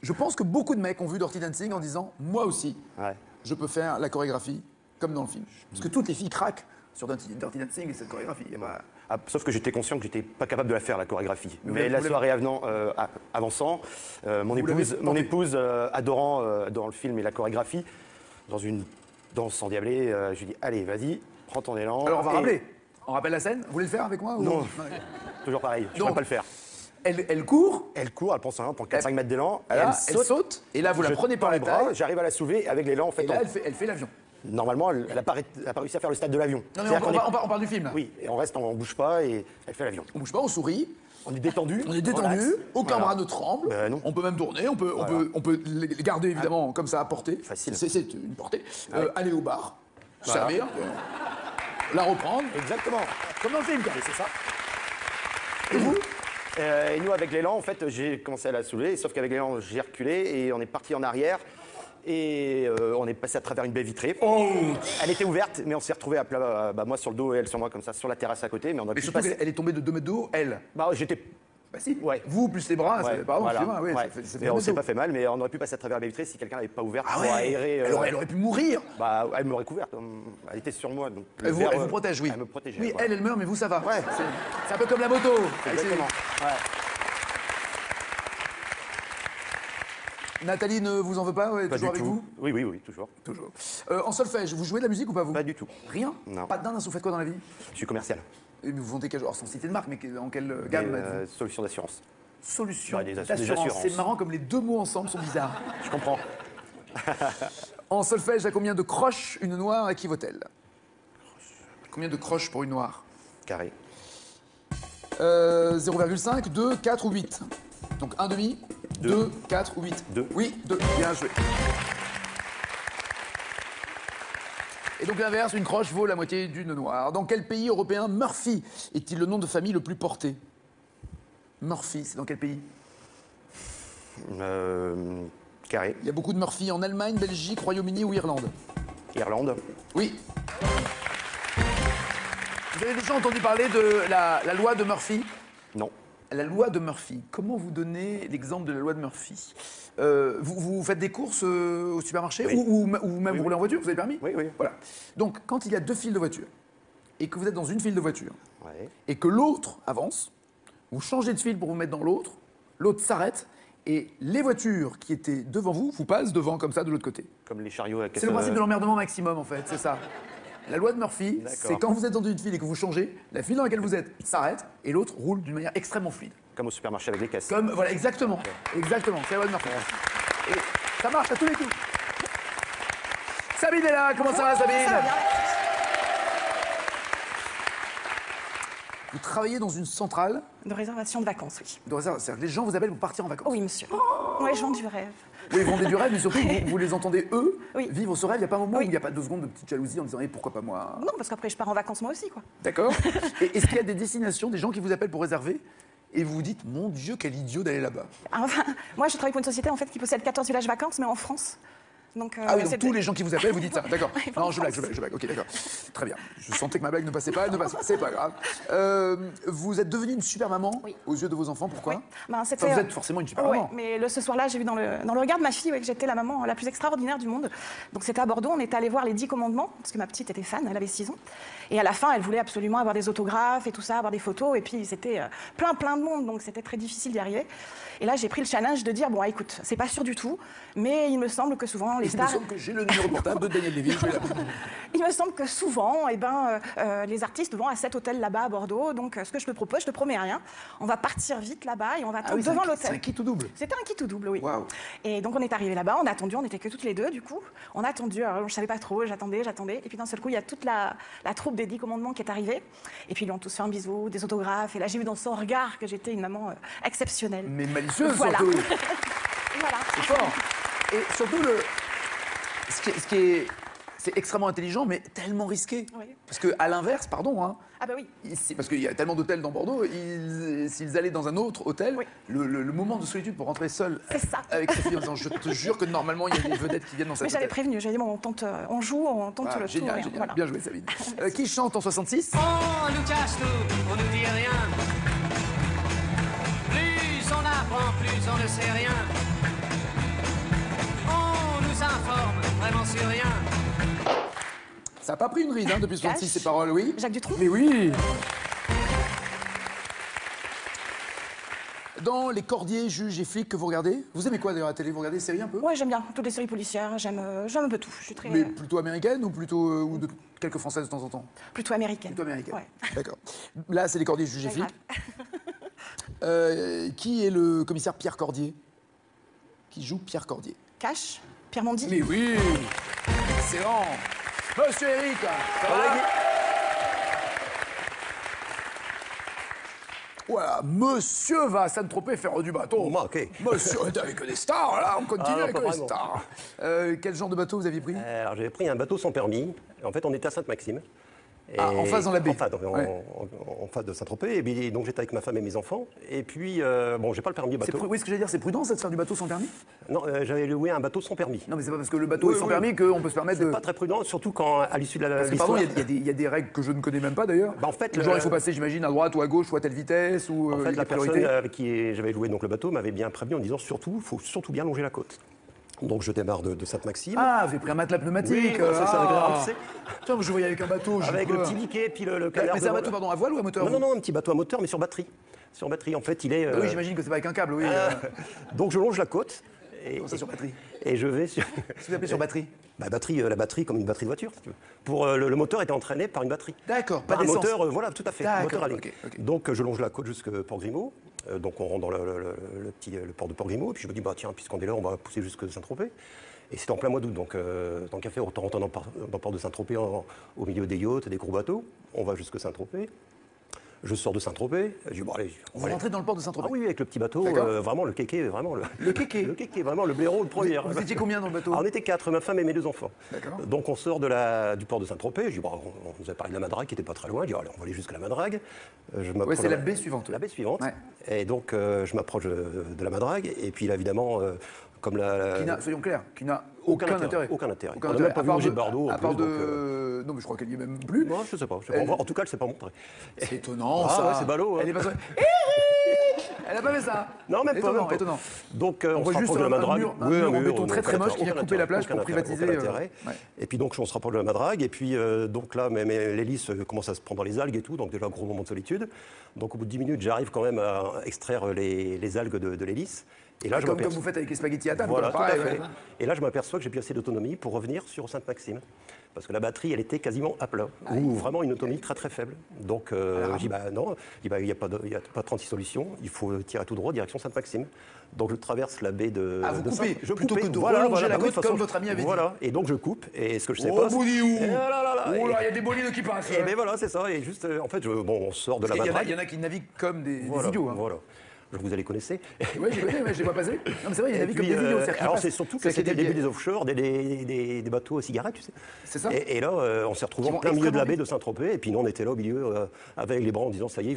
Speaker 1: Je pense que beaucoup de mecs ont vu Dirty Dancing en disant « Moi aussi,
Speaker 7: Ouais.
Speaker 1: je peux faire la chorégraphie comme dans le film. » Parce que toutes les filles craquent sur Dirty Dancing et cette chorégraphie. Et bah,
Speaker 7: Ah, sauf que j'étais conscient que j'étais pas capable de la faire, la chorégraphie. Mais
Speaker 1: vous
Speaker 7: la
Speaker 1: l'avez-
Speaker 7: soirée avançant, mon
Speaker 1: l'avez
Speaker 7: épouse adorant le film et la chorégraphie, dans une danse endiablée, je lui dis allez, vas-y, prends ton élan.
Speaker 1: alors on va
Speaker 7: Et-
Speaker 1: rappeler. On rappelle la scène. Vous voulez le faire avec moi ou...
Speaker 7: Non. Toujours pareil, je ne
Speaker 1: Donc,
Speaker 7: pourrais pas le faire.
Speaker 1: Elle court,
Speaker 7: Elle court, elle prend 4-5 mètres d'élan, et
Speaker 1: là, elle saute, et là vous la
Speaker 7: je
Speaker 1: prenez par
Speaker 7: tends
Speaker 1: les
Speaker 7: les bras,
Speaker 1: bras,
Speaker 7: j'arrive à la soulever, et avec l'élan, en fait,
Speaker 1: et là elle fait l'avion.
Speaker 7: normalement, elle n'a pas réussi à faire le stade de l'avion.
Speaker 1: Non mais
Speaker 7: C'est-à-dire qu'on est-
Speaker 1: on parle du film là.
Speaker 7: Oui, et on bouge pas, et elle fait l'avion.
Speaker 1: On bouge pas, on sourit,
Speaker 7: On est détendu.
Speaker 1: on est détendu,
Speaker 7: relax.
Speaker 1: aucun
Speaker 7: Voilà.
Speaker 1: bras ne tremble,
Speaker 7: Ben non.
Speaker 1: on peut même tourner, on peut les garder évidemment comme ça à portée.
Speaker 7: Facile.
Speaker 1: C'est une portée. Aller au bar, servir, la reprendre,
Speaker 7: Exactement.
Speaker 1: comme dans le film quoi.
Speaker 7: Et c'est ça.
Speaker 1: Et vous?
Speaker 7: Et nous, avec l'élan, en fait, j'ai commencé à la soulever, sauf qu'avec l'élan, j'ai reculé et on est parti en arrière. Et on est passé à travers une baie vitrée. Elle était ouverte, mais on s'est retrouvé à plat, moi sur le dos et elle sur moi, comme ça, sur la terrasse à côté. Mais on a
Speaker 1: Mais
Speaker 7: pu
Speaker 1: surtout
Speaker 7: passer.
Speaker 1: qu'elle est tombée de 2 mètres de haut, elle.
Speaker 7: Bah, j'étais.
Speaker 1: Bah si.
Speaker 7: Ouais.
Speaker 1: Vous plus les bras,
Speaker 7: Ouais,
Speaker 1: ça pardon,
Speaker 7: voilà.
Speaker 1: excusez-moi, ouais,
Speaker 7: Ouais.
Speaker 1: ça fait
Speaker 7: Et on
Speaker 1: 2
Speaker 7: s'est
Speaker 1: mètres
Speaker 7: pas
Speaker 1: de haut.
Speaker 7: fait mal, mais on aurait pu passer à travers la baie vitrée si quelqu'un n'avait pas ouvert
Speaker 1: Ah
Speaker 7: pour
Speaker 1: ouais,
Speaker 7: aérer.
Speaker 1: elle aurait pu mourir.
Speaker 7: Bah, elle m'aurait couverte. Elle était sur moi. Donc le
Speaker 1: Elle vous,
Speaker 7: verre,
Speaker 1: elle vous protège, oui.
Speaker 7: Elle me protégeait.
Speaker 1: Oui,
Speaker 7: voilà.
Speaker 1: elle meurt, mais vous, ça va.
Speaker 7: Ouais.
Speaker 1: C'est un peu comme la moto.
Speaker 7: Exactement. Ouais.
Speaker 1: Nathalie ne vous en veut pas, ouais,
Speaker 7: Pas
Speaker 1: toujours
Speaker 7: du
Speaker 1: avec
Speaker 7: tout.
Speaker 1: vous?
Speaker 7: Oui, toujours.
Speaker 1: Toujours. En solfège, vous jouez de la musique ou pas vous?
Speaker 7: Pas du tout.
Speaker 1: Rien?
Speaker 7: Non.
Speaker 1: Pas de dingue, vous faites quoi dans la vie?
Speaker 7: Je suis commercial.
Speaker 1: Et vous vendez quel genre? Sans citer de marque, mais en quelle gamme?
Speaker 7: Solution d'assurance.
Speaker 1: Solution
Speaker 7: Ouais, des
Speaker 1: d'assurance.
Speaker 7: assurances.
Speaker 1: C'est marrant comme les deux mots ensemble sont bizarres.
Speaker 7: Je comprends.
Speaker 1: En solfège, à combien de croches une noire équivaut-elle? Combien de croches pour une noire?
Speaker 7: Carré.
Speaker 1: 0,5, 2, 4 ou 8. Donc 1 demi, 2, 4 ou 8.
Speaker 7: 2.
Speaker 1: Oui, 2. Bien joué. Et donc l'inverse, une croche vaut la moitié d'une noire. Dans quel pays européen Murphy est-il le nom de famille le plus porté? Murphy, c'est dans quel pays?
Speaker 7: Carré.
Speaker 1: Il y a beaucoup de Murphy en Allemagne, Belgique, Royaume-Uni ou Irlande.
Speaker 7: Irlande.
Speaker 1: Oui. Vous avez déjà entendu parler de la loi de Murphy?
Speaker 7: Non.
Speaker 1: La loi de Murphy. Comment vous donnez l'exemple de la loi de Murphy? Vous faites des courses au supermarché
Speaker 7: Oui.
Speaker 1: ou même
Speaker 7: Oui,
Speaker 1: vous roulez en voiture, vous avez le permis?
Speaker 7: Oui, oui.
Speaker 1: Voilà. Donc, quand il y a deux files de voitures et que vous êtes dans une file de voitures
Speaker 7: Ouais.
Speaker 1: et que l'autre avance, vous changez de file pour vous mettre dans l'autre, l'autre s'arrête et les voitures qui étaient devant vous vous passent devant comme ça de l'autre côté.
Speaker 7: Comme les chariots à caisse.
Speaker 1: C'est le principe de l'emmerdement maximum en fait, c'est ça. La loi de Murphy,
Speaker 7: D'accord.
Speaker 1: c'est quand vous êtes dans une file et que vous changez, la file dans laquelle vous êtes s'arrête et l'autre roule d'une manière extrêmement fluide.
Speaker 7: Comme au supermarché avec les caisses.
Speaker 1: Comme, voilà, exactement. Exactement, c'est la loi de Murphy. Et ça marche à tous les coups. Sabine est là, comment ça va Sabine? Vous travaillez dans une centrale
Speaker 8: De réservation de vacances, oui.
Speaker 1: de réserve. C'est-à-dire que les gens vous appellent pour partir en vacances.
Speaker 8: Oui, monsieur. Oui, gens du rêve.
Speaker 1: Oui, ils vendent du rêve, mais surtout, vous les entendez, eux,
Speaker 8: Oui.
Speaker 1: vivre ce rêve. Il n'y a pas un moment
Speaker 8: Oui.
Speaker 1: où il n'y a pas 2 secondes de petite jalousie en disant eh, pourquoi pas moi?
Speaker 8: Non, parce qu'après, je pars en vacances moi aussi, quoi.
Speaker 1: D'accord. Et est-ce qu'il y a des destinations, des gens qui vous appellent pour réserver et vous vous dites mon Dieu, quel idiot d'aller là-bas?
Speaker 8: Enfin, moi, je travaille pour une société en fait qui possède 14 villages vacances, mais en France. Donc,
Speaker 1: Ah oui, donc
Speaker 8: c'est-
Speaker 1: tous les gens qui vous appellent, vous dites ça. D'accord.
Speaker 8: Oui,
Speaker 1: Non,
Speaker 8: en
Speaker 1: je blague,
Speaker 8: France.
Speaker 1: je blague. Ok, d'accord. Très bien. Je sentais que ma blague ne passait pas, elle ne passe pas. C'est pas grave. Vous êtes devenue une super maman
Speaker 6: Oui.
Speaker 1: aux yeux de vos enfants. Pourquoi?
Speaker 8: Ben, c'était-
Speaker 1: Enfin, vous êtes forcément une super
Speaker 8: Ouais,
Speaker 1: maman.
Speaker 8: mais ce soir-là, j'ai vu dans le regard de ma fille ouais, que j'étais la maman la plus extraordinaire du monde. Donc c'était à Bordeaux, on était allé voir les 10 commandements, parce que ma petite était fan, elle avait 6 ans. Et à la fin, elle voulait absolument avoir des autographes et tout ça, avoir des photos. Et puis c'était plein de monde, donc c'était très difficile d'y arriver. Et là, j'ai pris le challenge de dire, bon, écoute, c'est pas sûr du tout, mais il me semble que souvent, plus
Speaker 1: Il me
Speaker 8: tard.
Speaker 1: semble que j'ai le numéro de portable de Daniel Lévy. Je vais l'appeler.
Speaker 8: Il me semble que souvent, les artistes vont à cet hôtel là-bas à Bordeaux. Donc, ce que je te propose, je te promets rien. On va partir vite là-bas et on va attendre devant
Speaker 1: C'est
Speaker 8: l'hôtel.
Speaker 1: un kit ou double.
Speaker 8: C'était un kit ou double, oui.
Speaker 1: Waouh.
Speaker 8: Et donc, on est arrivé là-bas, on a attendu, on n'était que toutes les deux, du coup. On a attendu, alors, je savais pas trop, j'attendais. Et puis, d'un seul coup, il y a toute la troupe des 10 commandements qui est arrivée. Et puis, ils lui ont tous fait un bisou, des autographes. Et là, j'ai vu dans son regard que j'étais une maman exceptionnelle.
Speaker 1: Mais malicieuse,
Speaker 8: Voilà.
Speaker 1: surtout.
Speaker 8: Voilà.
Speaker 1: C'est fort. Et surtout, ce qui est c'est extrêmement intelligent, mais tellement risqué.
Speaker 8: Oui.
Speaker 1: Parce qu'à l'inverse, pardon, hein,
Speaker 8: Ah bah oui.
Speaker 1: parce qu'il y a tellement d'hôtels dans Bordeaux, s'ils allaient dans un autre hôtel,
Speaker 8: Oui.
Speaker 1: le moment de solitude pour rentrer seul
Speaker 8: C'est ça.
Speaker 1: avec sa fille en disant je te jure que normalement il y a des vedettes qui viennent dans
Speaker 8: Mais
Speaker 1: cet
Speaker 8: j'avais
Speaker 1: hôtel.
Speaker 8: prévenu, j'avais dit bon, on joue, on tente
Speaker 1: Ah,
Speaker 8: le
Speaker 1: génial,
Speaker 8: tout.
Speaker 1: génial.
Speaker 8: Voilà.
Speaker 1: Bien joué Sabine. Qui chante en 66?
Speaker 5: On nous cache tout, on nous dit rien. Plus on apprend, plus on ne sait rien. On nous informe vraiment sur rien.
Speaker 1: Ça n'a pas pris une ride hein, depuis 66
Speaker 8: Cache.
Speaker 1: ces paroles, oui.
Speaker 8: Jacques Dutronc.
Speaker 1: Mais oui. Dans Les Cordiers, Juges et Flics que vous regardez, vous aimez quoi d'ailleurs à la télé? Vous regardez des séries un peu?
Speaker 8: Ouais, j'aime bien toutes les séries policières, j'aime un peu tout. Je suis très
Speaker 1: Mais plutôt américaines ou plutôt ou de quelques françaises de temps en temps?
Speaker 8: plutôt américaine.
Speaker 1: Plutôt américaines.
Speaker 8: Ouais.
Speaker 1: D'accord. Là, c'est Les Cordiers, Juges et
Speaker 8: Pas
Speaker 1: Flics.
Speaker 8: grave.
Speaker 1: Qui est le commissaire Pierre Cordier? Qui joue Pierre Cordier?
Speaker 8: Cash, Pierre Mondi.
Speaker 1: Mais oui. Excellent. Monsieur Eric, ça va? Voilà, monsieur va à Saint-Tropez faire du bateau.
Speaker 9: Ok.
Speaker 1: Monsieur est avec des stars, là, on continue
Speaker 9: Ah,
Speaker 1: avec
Speaker 9: pas
Speaker 1: les
Speaker 9: vraiment.
Speaker 1: stars. Quel genre de bateau vous aviez pris?
Speaker 9: Alors j'avais pris un bateau sans permis. En fait, on était à Sainte-Maxime. Et-
Speaker 1: Ah, en face dans la baie.
Speaker 9: En face,
Speaker 1: Ouais.
Speaker 9: en face de Saint-Tropez. Et puis, donc j'étais avec ma femme et mes enfants. Et puis, bon, j'ai pas le permis bateau.
Speaker 1: Oui, ce que j'allais dire, c'est prudent ça de faire du bateau sans permis?
Speaker 9: Non, j'avais loué un bateau sans permis.
Speaker 1: Non, mais c'est pas parce que le bateau
Speaker 9: Oui,
Speaker 1: est sans
Speaker 9: oui.
Speaker 1: permis qu'on peut se permettre de.
Speaker 9: C'est pas très prudent, surtout quand à l'issue de la
Speaker 1: Parce que pardon,
Speaker 9: l'histoire-
Speaker 1: il y a des règles que je ne connais même pas d'ailleurs.
Speaker 9: Bah, en fait,
Speaker 1: Genre,
Speaker 9: le-
Speaker 1: il faut passer, j'imagine, à droite ou à gauche ou à telle vitesse ou
Speaker 9: En fait,
Speaker 1: il y a
Speaker 9: la
Speaker 1: priorité.
Speaker 9: personne avec qui j'avais loué donc, le bateau m'avait bien prévenu en disant surtout, il faut surtout bien longer la côte. Donc je démarre de Sainte-Maxime.
Speaker 1: Ah, vous avez pris un matelas pneumatique.
Speaker 9: Oui, c'est ça, avec la ramassée.
Speaker 1: Tiens, je voyais avec un bateau. j'ai
Speaker 9: Avec
Speaker 1: peur.
Speaker 9: le petit biquet, puis le
Speaker 1: Mais
Speaker 9: canard.
Speaker 1: c'est un
Speaker 9: devant
Speaker 1: bateau,
Speaker 9: le-
Speaker 1: pardon, à voile ou à moteur?
Speaker 9: Non, non, non, un petit bateau à moteur, mais sur batterie. Sur batterie, en fait, il est.
Speaker 1: Ah oui, j'imagine que c'est pas avec un câble, oui.
Speaker 9: Donc je longe la côte. Et,
Speaker 1: Comment ça, sur batterie?
Speaker 9: Et je vais sur.
Speaker 1: Qu'est-ce que vous appelez sur batterie?
Speaker 9: Bah, batterie, la batterie comme une batterie de voiture, si tu veux. Pour, le moteur était entraîné par une batterie.
Speaker 1: D'accord, pas
Speaker 9: Par un
Speaker 1: d'essence.
Speaker 9: moteur, voilà, tout à fait.
Speaker 1: D'accord,
Speaker 9: Moteur à ligne.
Speaker 1: ok, ok.
Speaker 9: Donc je longe la côte jusqu'à Port-Grimaud. Donc on rentre dans le port de Port-Grimaud. Et puis je me dis, bah tiens, puisqu'on est là, on va pousser jusque Saint-Tropez. Et c'était en plein mois d'août, donc tant qu'à faire, autant rentrer dans le port de Saint-Tropez au milieu des yachts, des gros bateaux. On va jusque Saint-Tropez. Je sors de Saint-Tropez. Je dis, bon, allez, on
Speaker 1: Vous
Speaker 9: va aller.
Speaker 1: rentrez dans le port de Saint-Tropez?
Speaker 9: Ah oui, avec le petit bateau,
Speaker 1: D'accord.
Speaker 9: vraiment le kéké, vraiment
Speaker 1: Le kéké.
Speaker 9: le kéké, vraiment le blaireau, le premier.
Speaker 1: Vous étiez combien dans le bateau?
Speaker 9: Alors, on était 4, ma femme et mes 2 enfants.
Speaker 1: D'accord.
Speaker 9: Donc on sort du port de Saint-Tropez. Je dis, bon, on nous a parlé de la Madrague qui n'était pas très loin. Je dis, allez, on va aller jusqu'à la Madrague.
Speaker 1: Ouais, c'est la baie suivante.
Speaker 9: La baie suivante.
Speaker 1: Ouais.
Speaker 9: Et donc je m'approche de la Madrague. Et puis là, évidemment, comme la.
Speaker 1: Qui n'a, soyons clairs, qui n'a aucun intérêt.
Speaker 9: Aucun intérêt.
Speaker 1: Aucun
Speaker 9: On n'a
Speaker 1: intérêt.
Speaker 9: même pas
Speaker 1: À
Speaker 9: vu
Speaker 1: part
Speaker 9: Roger de Bardot.
Speaker 1: À
Speaker 9: en
Speaker 1: part
Speaker 9: plus,
Speaker 1: de. Non, mais je crois qu'elle n'y est même plus.
Speaker 9: Non, je sais pas. En tout cas, elle ne s'est pas montrée.
Speaker 1: C'est étonnant,
Speaker 9: Ah,
Speaker 1: ça.
Speaker 9: ouais, c'est ballot, hein.
Speaker 1: Elle est pas sur- Elle a pas fait ça.
Speaker 9: Non, même pas.
Speaker 1: Étonnant,
Speaker 9: même pas.
Speaker 1: étonnant.
Speaker 9: Donc
Speaker 1: On
Speaker 9: on
Speaker 1: voit
Speaker 9: se
Speaker 1: juste
Speaker 9: rapproche de la
Speaker 1: un
Speaker 9: Madrague.
Speaker 1: mur en
Speaker 9: Oui,
Speaker 1: béton
Speaker 9: oui,
Speaker 1: très très moche qui vient
Speaker 9: aucun
Speaker 1: couper la
Speaker 9: intérêt,
Speaker 1: plage pour
Speaker 9: aucun
Speaker 1: privatiser.
Speaker 9: intérêt, aucun intérêt.
Speaker 1: Ouais.
Speaker 9: Et puis donc on se rapproche de la Madrague. Et puis donc là, l'hélice commence à se prendre dans les algues et tout. Donc déjà, gros moment de solitude. Donc au bout de 10 minutes, j'arrive quand même à extraire les algues de l'hélice. Et là, je
Speaker 1: Comme
Speaker 9: m'aperçois.
Speaker 1: vous faites avec les spaghettis à table.
Speaker 9: Voilà,
Speaker 1: quoi,
Speaker 9: tout à
Speaker 1: pareil,
Speaker 9: fait.
Speaker 1: ouais.
Speaker 9: Et là, je m'aperçois que j'ai plus assez d'autonomie pour revenir sur Sainte-Maxime. Parce que la batterie, elle était quasiment à plat. Ou vraiment une autonomie très très faible. Donc, je dis, bah non, il n'y a pas de 36 solutions. Il faut tirer tout droit, direction Sainte-Maxime. Donc, je traverse la baie de.
Speaker 1: Ah, vous
Speaker 9: de
Speaker 1: coupez,
Speaker 9: Saint- je
Speaker 1: plutôt
Speaker 9: coupais.
Speaker 1: que de relonger la
Speaker 9: bah oui,
Speaker 1: côte
Speaker 9: de toute
Speaker 1: comme
Speaker 9: façon,
Speaker 1: votre ami avait dit.
Speaker 9: Voilà. Et donc, je coupe. Et ce que je sais
Speaker 1: Oh,
Speaker 9: pas.
Speaker 1: Boudiou.
Speaker 9: Et là, là, là,
Speaker 1: Oh là,
Speaker 9: et-
Speaker 1: il y a des bolides qui passent.
Speaker 9: Et ben voilà, c'est ça. Et juste, en fait, on sort de la
Speaker 1: Il y en a-
Speaker 9: Madrague.
Speaker 1: il y en a qui naviguent comme des
Speaker 9: Voilà,
Speaker 1: idiots. hein.
Speaker 9: voilà. Vous allez connaissez.
Speaker 1: Oui, je connais, je les vois passer. Non, mais c'est vrai, il y en a
Speaker 9: Et
Speaker 1: qui comme
Speaker 9: puis,
Speaker 1: des idiots. c'est-à-dire qu'ils
Speaker 9: alors
Speaker 1: passent.
Speaker 9: c'est surtout que
Speaker 1: C'est-à-dire
Speaker 9: c'était le
Speaker 1: qu'il y a
Speaker 9: début des offshore, des bateaux à cigarettes, tu sais.
Speaker 1: C'est ça.
Speaker 9: Et là, on s'est retrouvés
Speaker 1: Qui
Speaker 9: en
Speaker 1: vont
Speaker 9: plein milieu de la
Speaker 1: extrêmement
Speaker 9: baie de Saint-Tropez. Et puis nous, on était là au milieu, avec les bras en disant, ça y est,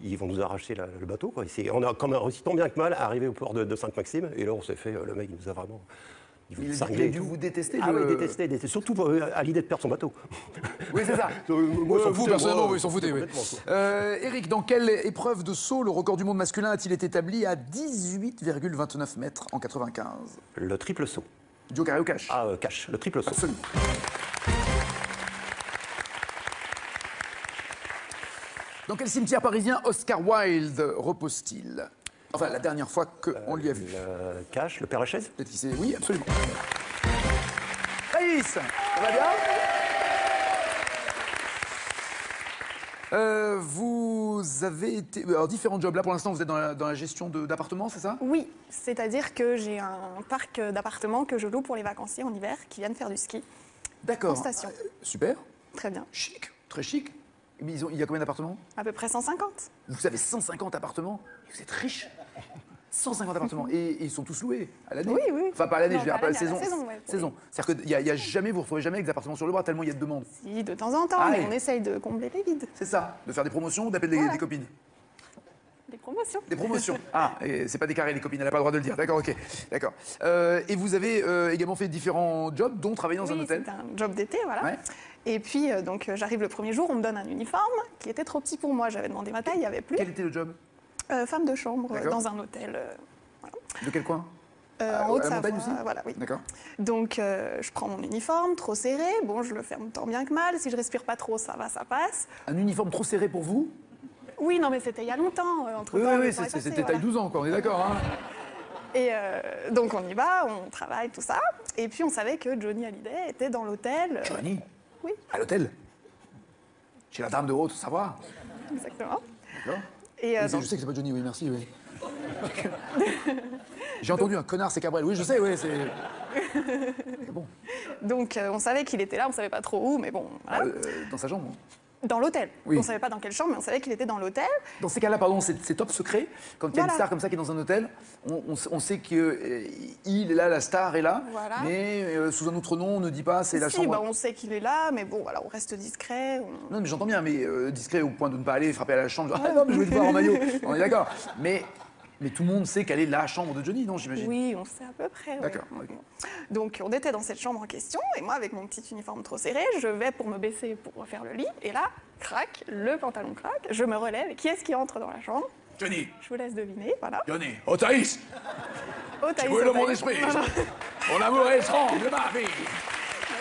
Speaker 9: ils vont nous arracher le bateau, quoi. On a comme réussi tant bien que mal arrivé au port de Sainte-Maxime. Et là, on s'est fait, le mec, il nous a vraiment.
Speaker 1: Il a dû vous détester.
Speaker 9: Ah
Speaker 1: le-
Speaker 9: oui, détester. Surtout à l'idée de perdre son bateau.
Speaker 1: Oui, c'est ça.
Speaker 9: Moi,
Speaker 1: Ouais,
Speaker 9: s'en
Speaker 1: vous,
Speaker 9: foutais,
Speaker 1: personnellement,
Speaker 9: moi,
Speaker 1: ils s'en foutaient. Oui.
Speaker 9: complètement, quoi.
Speaker 1: Eric, dans quelle épreuve de saut le record du monde masculin a-t-il été établi à 18,29 mètres en 95?
Speaker 9: Le triple saut.
Speaker 1: Duo carré ou cash?
Speaker 9: Ah, cash, le triple saut.
Speaker 1: Absolument. Dans quel cimetière parisien Oscar Wilde repose-t-il? Enfin, la dernière fois qu'on l'y a vu.
Speaker 9: Le cash, le Père Lachaise.
Speaker 1: Peut-être qu'il sait. Oui, absolument. Anaïs, ça va bien? Vous avez été... Alors, différents jobs. Là, pour l'instant, vous êtes dans la gestion d'appartements, c'est ça?
Speaker 10: Oui, c'est-à-dire que j'ai un parc d'appartements que je loue pour les vacanciers en hiver qui viennent faire du ski.
Speaker 1: D'accord.
Speaker 10: En station.
Speaker 1: Super.
Speaker 10: Très bien.
Speaker 1: Chic. Très chic. Mais il y a combien d'appartements?
Speaker 10: À peu près 150.
Speaker 1: Vous avez 150 appartements? Vous êtes riche. 150 appartements. Et ils sont tous loués à l'année?
Speaker 10: Oui, oui.
Speaker 1: Enfin, pas à l'année,
Speaker 10: Non,
Speaker 1: je veux dire,
Speaker 10: pas à
Speaker 1: pas à la
Speaker 10: l'année,
Speaker 1: saison.
Speaker 10: à la saison, ouais,
Speaker 1: Saison. C'est-à-dire qu'il y a jamais, vous ne retrouvez jamais avec des appartements sur le bras tellement il y a de demandes.
Speaker 10: Si, de temps en temps,
Speaker 1: Ah
Speaker 10: mais
Speaker 1: ouais.
Speaker 10: on essaye de combler les vides.
Speaker 1: C'est ça. De faire des promotions ou d'appeler
Speaker 10: Voilà.
Speaker 1: des copines?
Speaker 10: Des promotions.
Speaker 1: Des promotions. Ah, et c'est pas des carrés, les copines, elle n'a pas le droit de le dire. D'accord, ok. D'accord. Et vous avez également fait différents jobs, dont travailler dans un
Speaker 10: Oui,
Speaker 1: hôtel?
Speaker 10: c'était un job d'été, voilà.
Speaker 1: Ouais.
Speaker 10: Et puis, donc, j'arrive le premier jour, on me donne un uniforme qui était trop petit pour moi. J'avais demandé ma taille, il n'y avait plus.
Speaker 1: Quel était le job?
Speaker 10: Femme de chambre
Speaker 1: D'accord.
Speaker 10: dans un hôtel
Speaker 1: De quel coin?
Speaker 10: en
Speaker 1: à la
Speaker 10: Haute-Savoie.
Speaker 1: montagne aussi?
Speaker 10: Voilà, oui.
Speaker 1: D'accord.
Speaker 10: Donc, je prends mon uniforme, trop serré. Bon, je le ferme tant bien que mal. Si je respire pas trop, ça va, ça passe.
Speaker 1: Un uniforme trop serré pour vous?
Speaker 10: Oui, non, mais c'était il y a longtemps. Entre
Speaker 1: Oui,
Speaker 10: temps,
Speaker 1: oui,
Speaker 10: le temps est passé,
Speaker 1: c'était
Speaker 10: voilà.
Speaker 1: taille 12 ans, quoi, on est d'accord, hein?
Speaker 10: Et donc, on y va, on travaille, tout ça. Et puis, on savait que Johnny Hallyday était dans l'hôtel.
Speaker 1: Johnny?
Speaker 10: Oui,
Speaker 1: À l'hôtel? Chez la dame de Haute-Savoie?
Speaker 10: exactement.
Speaker 1: D'accord.
Speaker 10: Et
Speaker 1: Oui,
Speaker 10: donc,
Speaker 1: je sais que c'est pas Johnny, oui, merci, oui. J'ai entendu un connard, c'est Cabrel. Oui, je sais, oui, c'est... Bon,
Speaker 10: donc, on savait qu'il était là, on savait pas trop où, mais bon, voilà.
Speaker 1: dans sa chambre.
Speaker 10: Dans l'hôtel.
Speaker 1: Oui.
Speaker 10: On savait pas dans quelle chambre, mais on savait qu'il était dans l'hôtel.
Speaker 1: Dans ces cas-là, pardon, c'est top secret. Quand il y a une
Speaker 10: Voilà.
Speaker 1: star comme ça qui est dans un hôtel, on sait qu'il est là, la star est là,
Speaker 10: Voilà.
Speaker 1: mais sous un autre nom, on ne dit pas, c'est la
Speaker 10: Si,
Speaker 1: chambre.
Speaker 10: bah, on sait qu'il est là, mais bon, voilà, on reste discret.
Speaker 1: Non, mais j'entends bien, mais discret au point de ne pas aller frapper à la chambre. Ah non, mais je vais te voir en maillot. On est d'accord. Mais tout le monde sait qu'elle est la chambre de Johnny, non, j'imagine?
Speaker 10: Oui, on sait à peu près. oui.
Speaker 1: D'accord, ok.
Speaker 10: Donc, on était dans cette chambre en question, et moi, avec mon petit uniforme trop serré, je vais pour me baisser pour refaire le lit, et là, crac, le pantalon craque, je me relève, et qui est-ce qui entre dans la chambre?
Speaker 1: Johnny,
Speaker 10: Je vous laisse deviner, voilà.
Speaker 1: Johnny, oh Thaïs,
Speaker 10: Oh, Thaïs,
Speaker 1: brûle
Speaker 10: oh,
Speaker 1: mon
Speaker 10: Thaïs.
Speaker 1: esprit.
Speaker 10: Non, non,
Speaker 1: Mon amour est étrange, ma fille.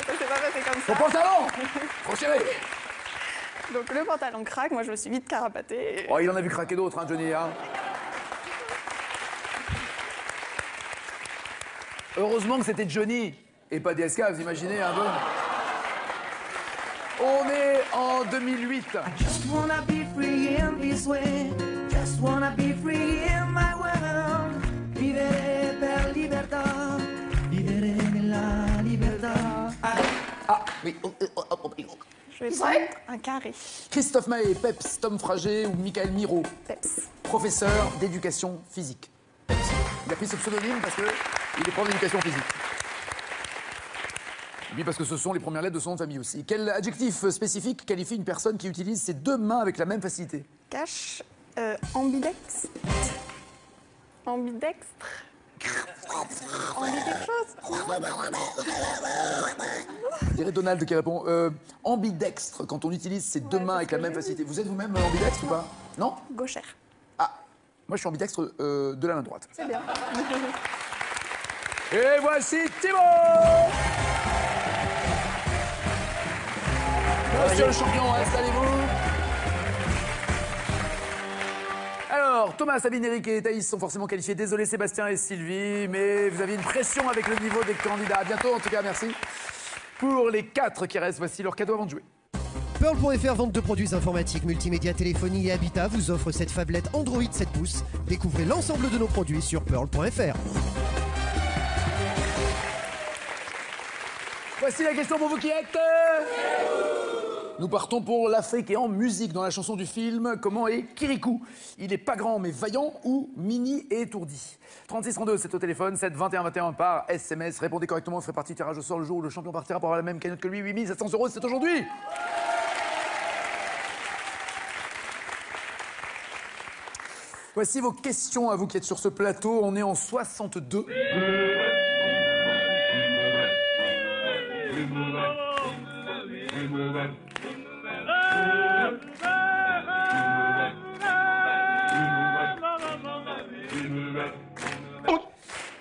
Speaker 10: ça s'est pas passé comme
Speaker 1: Ton
Speaker 10: ça.
Speaker 1: pantalon, trop serré.
Speaker 10: Donc, le pantalon craque, moi, je me suis vite carapatée. et-
Speaker 1: Oh, il en a vu craquer d'autres, hein, Johnny. Hein. Heureusement que c'était Johnny et pas DSK, vous imaginez un peu. On est en 2008.
Speaker 11: Just wanna be free in this way. Just wanna be free in my world. Vivere per libertà. Vivere nella libertà.
Speaker 1: Ah, oui.
Speaker 10: Je vais prendre un carré.
Speaker 1: Christophe Maé, Peps, Tom Frager ou Michael Miro,
Speaker 10: Peps.
Speaker 1: professeur d'éducation physique. Peps. Il a pris ce pseudonyme parce qu'il est prof d'éducation physique. Et puis parce que ce sont les premières lettres de son nom de famille aussi. Quel adjectif spécifique qualifie une personne qui utilise ses deux mains avec la même facilité?
Speaker 10: Cache. Ambidextre. Ambidextre. On dit quelque chose?
Speaker 1: Je dirais Donald qui répond ambidextre, quand on utilise ses deux mains avec la même facilité. Vous êtes vous-même ambidextre ou pas? Non?
Speaker 10: Gauchère.
Speaker 1: Ah, moi je suis ambidextre de la main droite.
Speaker 10: C'est bien.
Speaker 1: Et voici Thibaut! Monsieur le champion, installez-vous. Alors, Thomas, Sabine, Eric et Thaïs sont forcément qualifiés. Désolé Sébastien et Sylvie, mais vous aviez une pression avec le niveau des candidats. À bientôt, en tout cas, merci. Pour les 4 qui restent, voici leur cadeau avant de jouer.
Speaker 12: Pearl.fr, vente de produits informatiques, multimédia, téléphonie et habitat, vous offre cette phablette Android 7 pouces. Découvrez l'ensemble de nos produits sur Pearl.fr.
Speaker 1: Voici la question pour vous qui êtes... Nous partons pour l'Afrique et en musique dans la chanson du film. Comment est Kirikou? Il est pas grand mais vaillant ou mini et étourdi? 3632, c'est au téléphone. 7 21 21 par SMS. Répondez correctement, vous ferez partie du tirage au sort le jour où le champion partira pour avoir la même cagnotte que lui. 8700 €, c'est aujourd'hui. Voici vos questions à vous qui êtes sur ce plateau. On est en 62.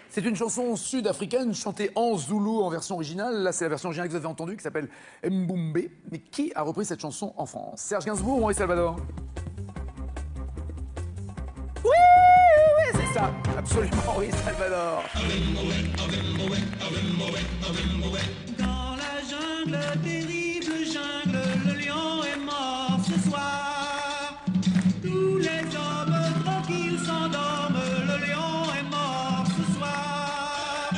Speaker 1: C'est une chanson sud-africaine chantée en zoulou en version originale. Là, c'est la version originale que vous avez entendue qui s'appelle Mbumbe. Mais qui a repris cette chanson en France? Serge Gainsbourg ou Henri Salvador? Oui, c'est ça, absolument Henri Salvador.
Speaker 11: Dans la jungle, terrible jungle, le lion est mort ce soir. Tous les hommes tranquilles s'endorment, le lion est mort ce soir.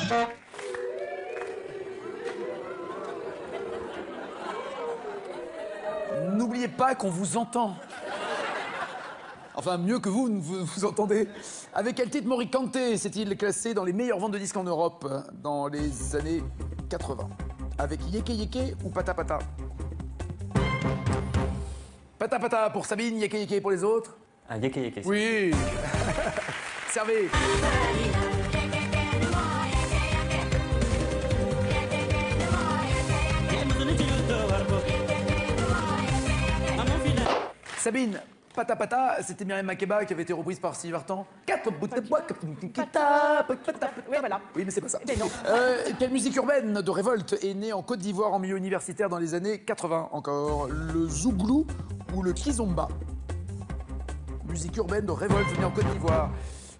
Speaker 1: N'oubliez pas qu'on vous entend. Enfin, mieux que vous, vous entendez. Avec quel titre Morikante s'est-il classé dans les meilleures ventes de disques en Europe dans les années 80? Avec Yeke Yeke ou Pata Pata? Pata Pata pour Sabine, Yeke Yeke pour les autres?
Speaker 2: Ah, Yeke Yeke.
Speaker 1: Oui. Servez. Sabine, Pata Pata, c'était Myriam Makeba qui avait été reprise par Sylvie Vartan. Quatre bouts de bois,
Speaker 8: Oui, voilà.
Speaker 1: Oui, mais c'est pas ça.
Speaker 8: Mais non.
Speaker 1: Quelle musique urbaine de révolte est née en Côte d'Ivoire en milieu universitaire dans les années 80 encore? Le zouglou ou le kizomba? Musique urbaine de révolte née en Côte d'Ivoire.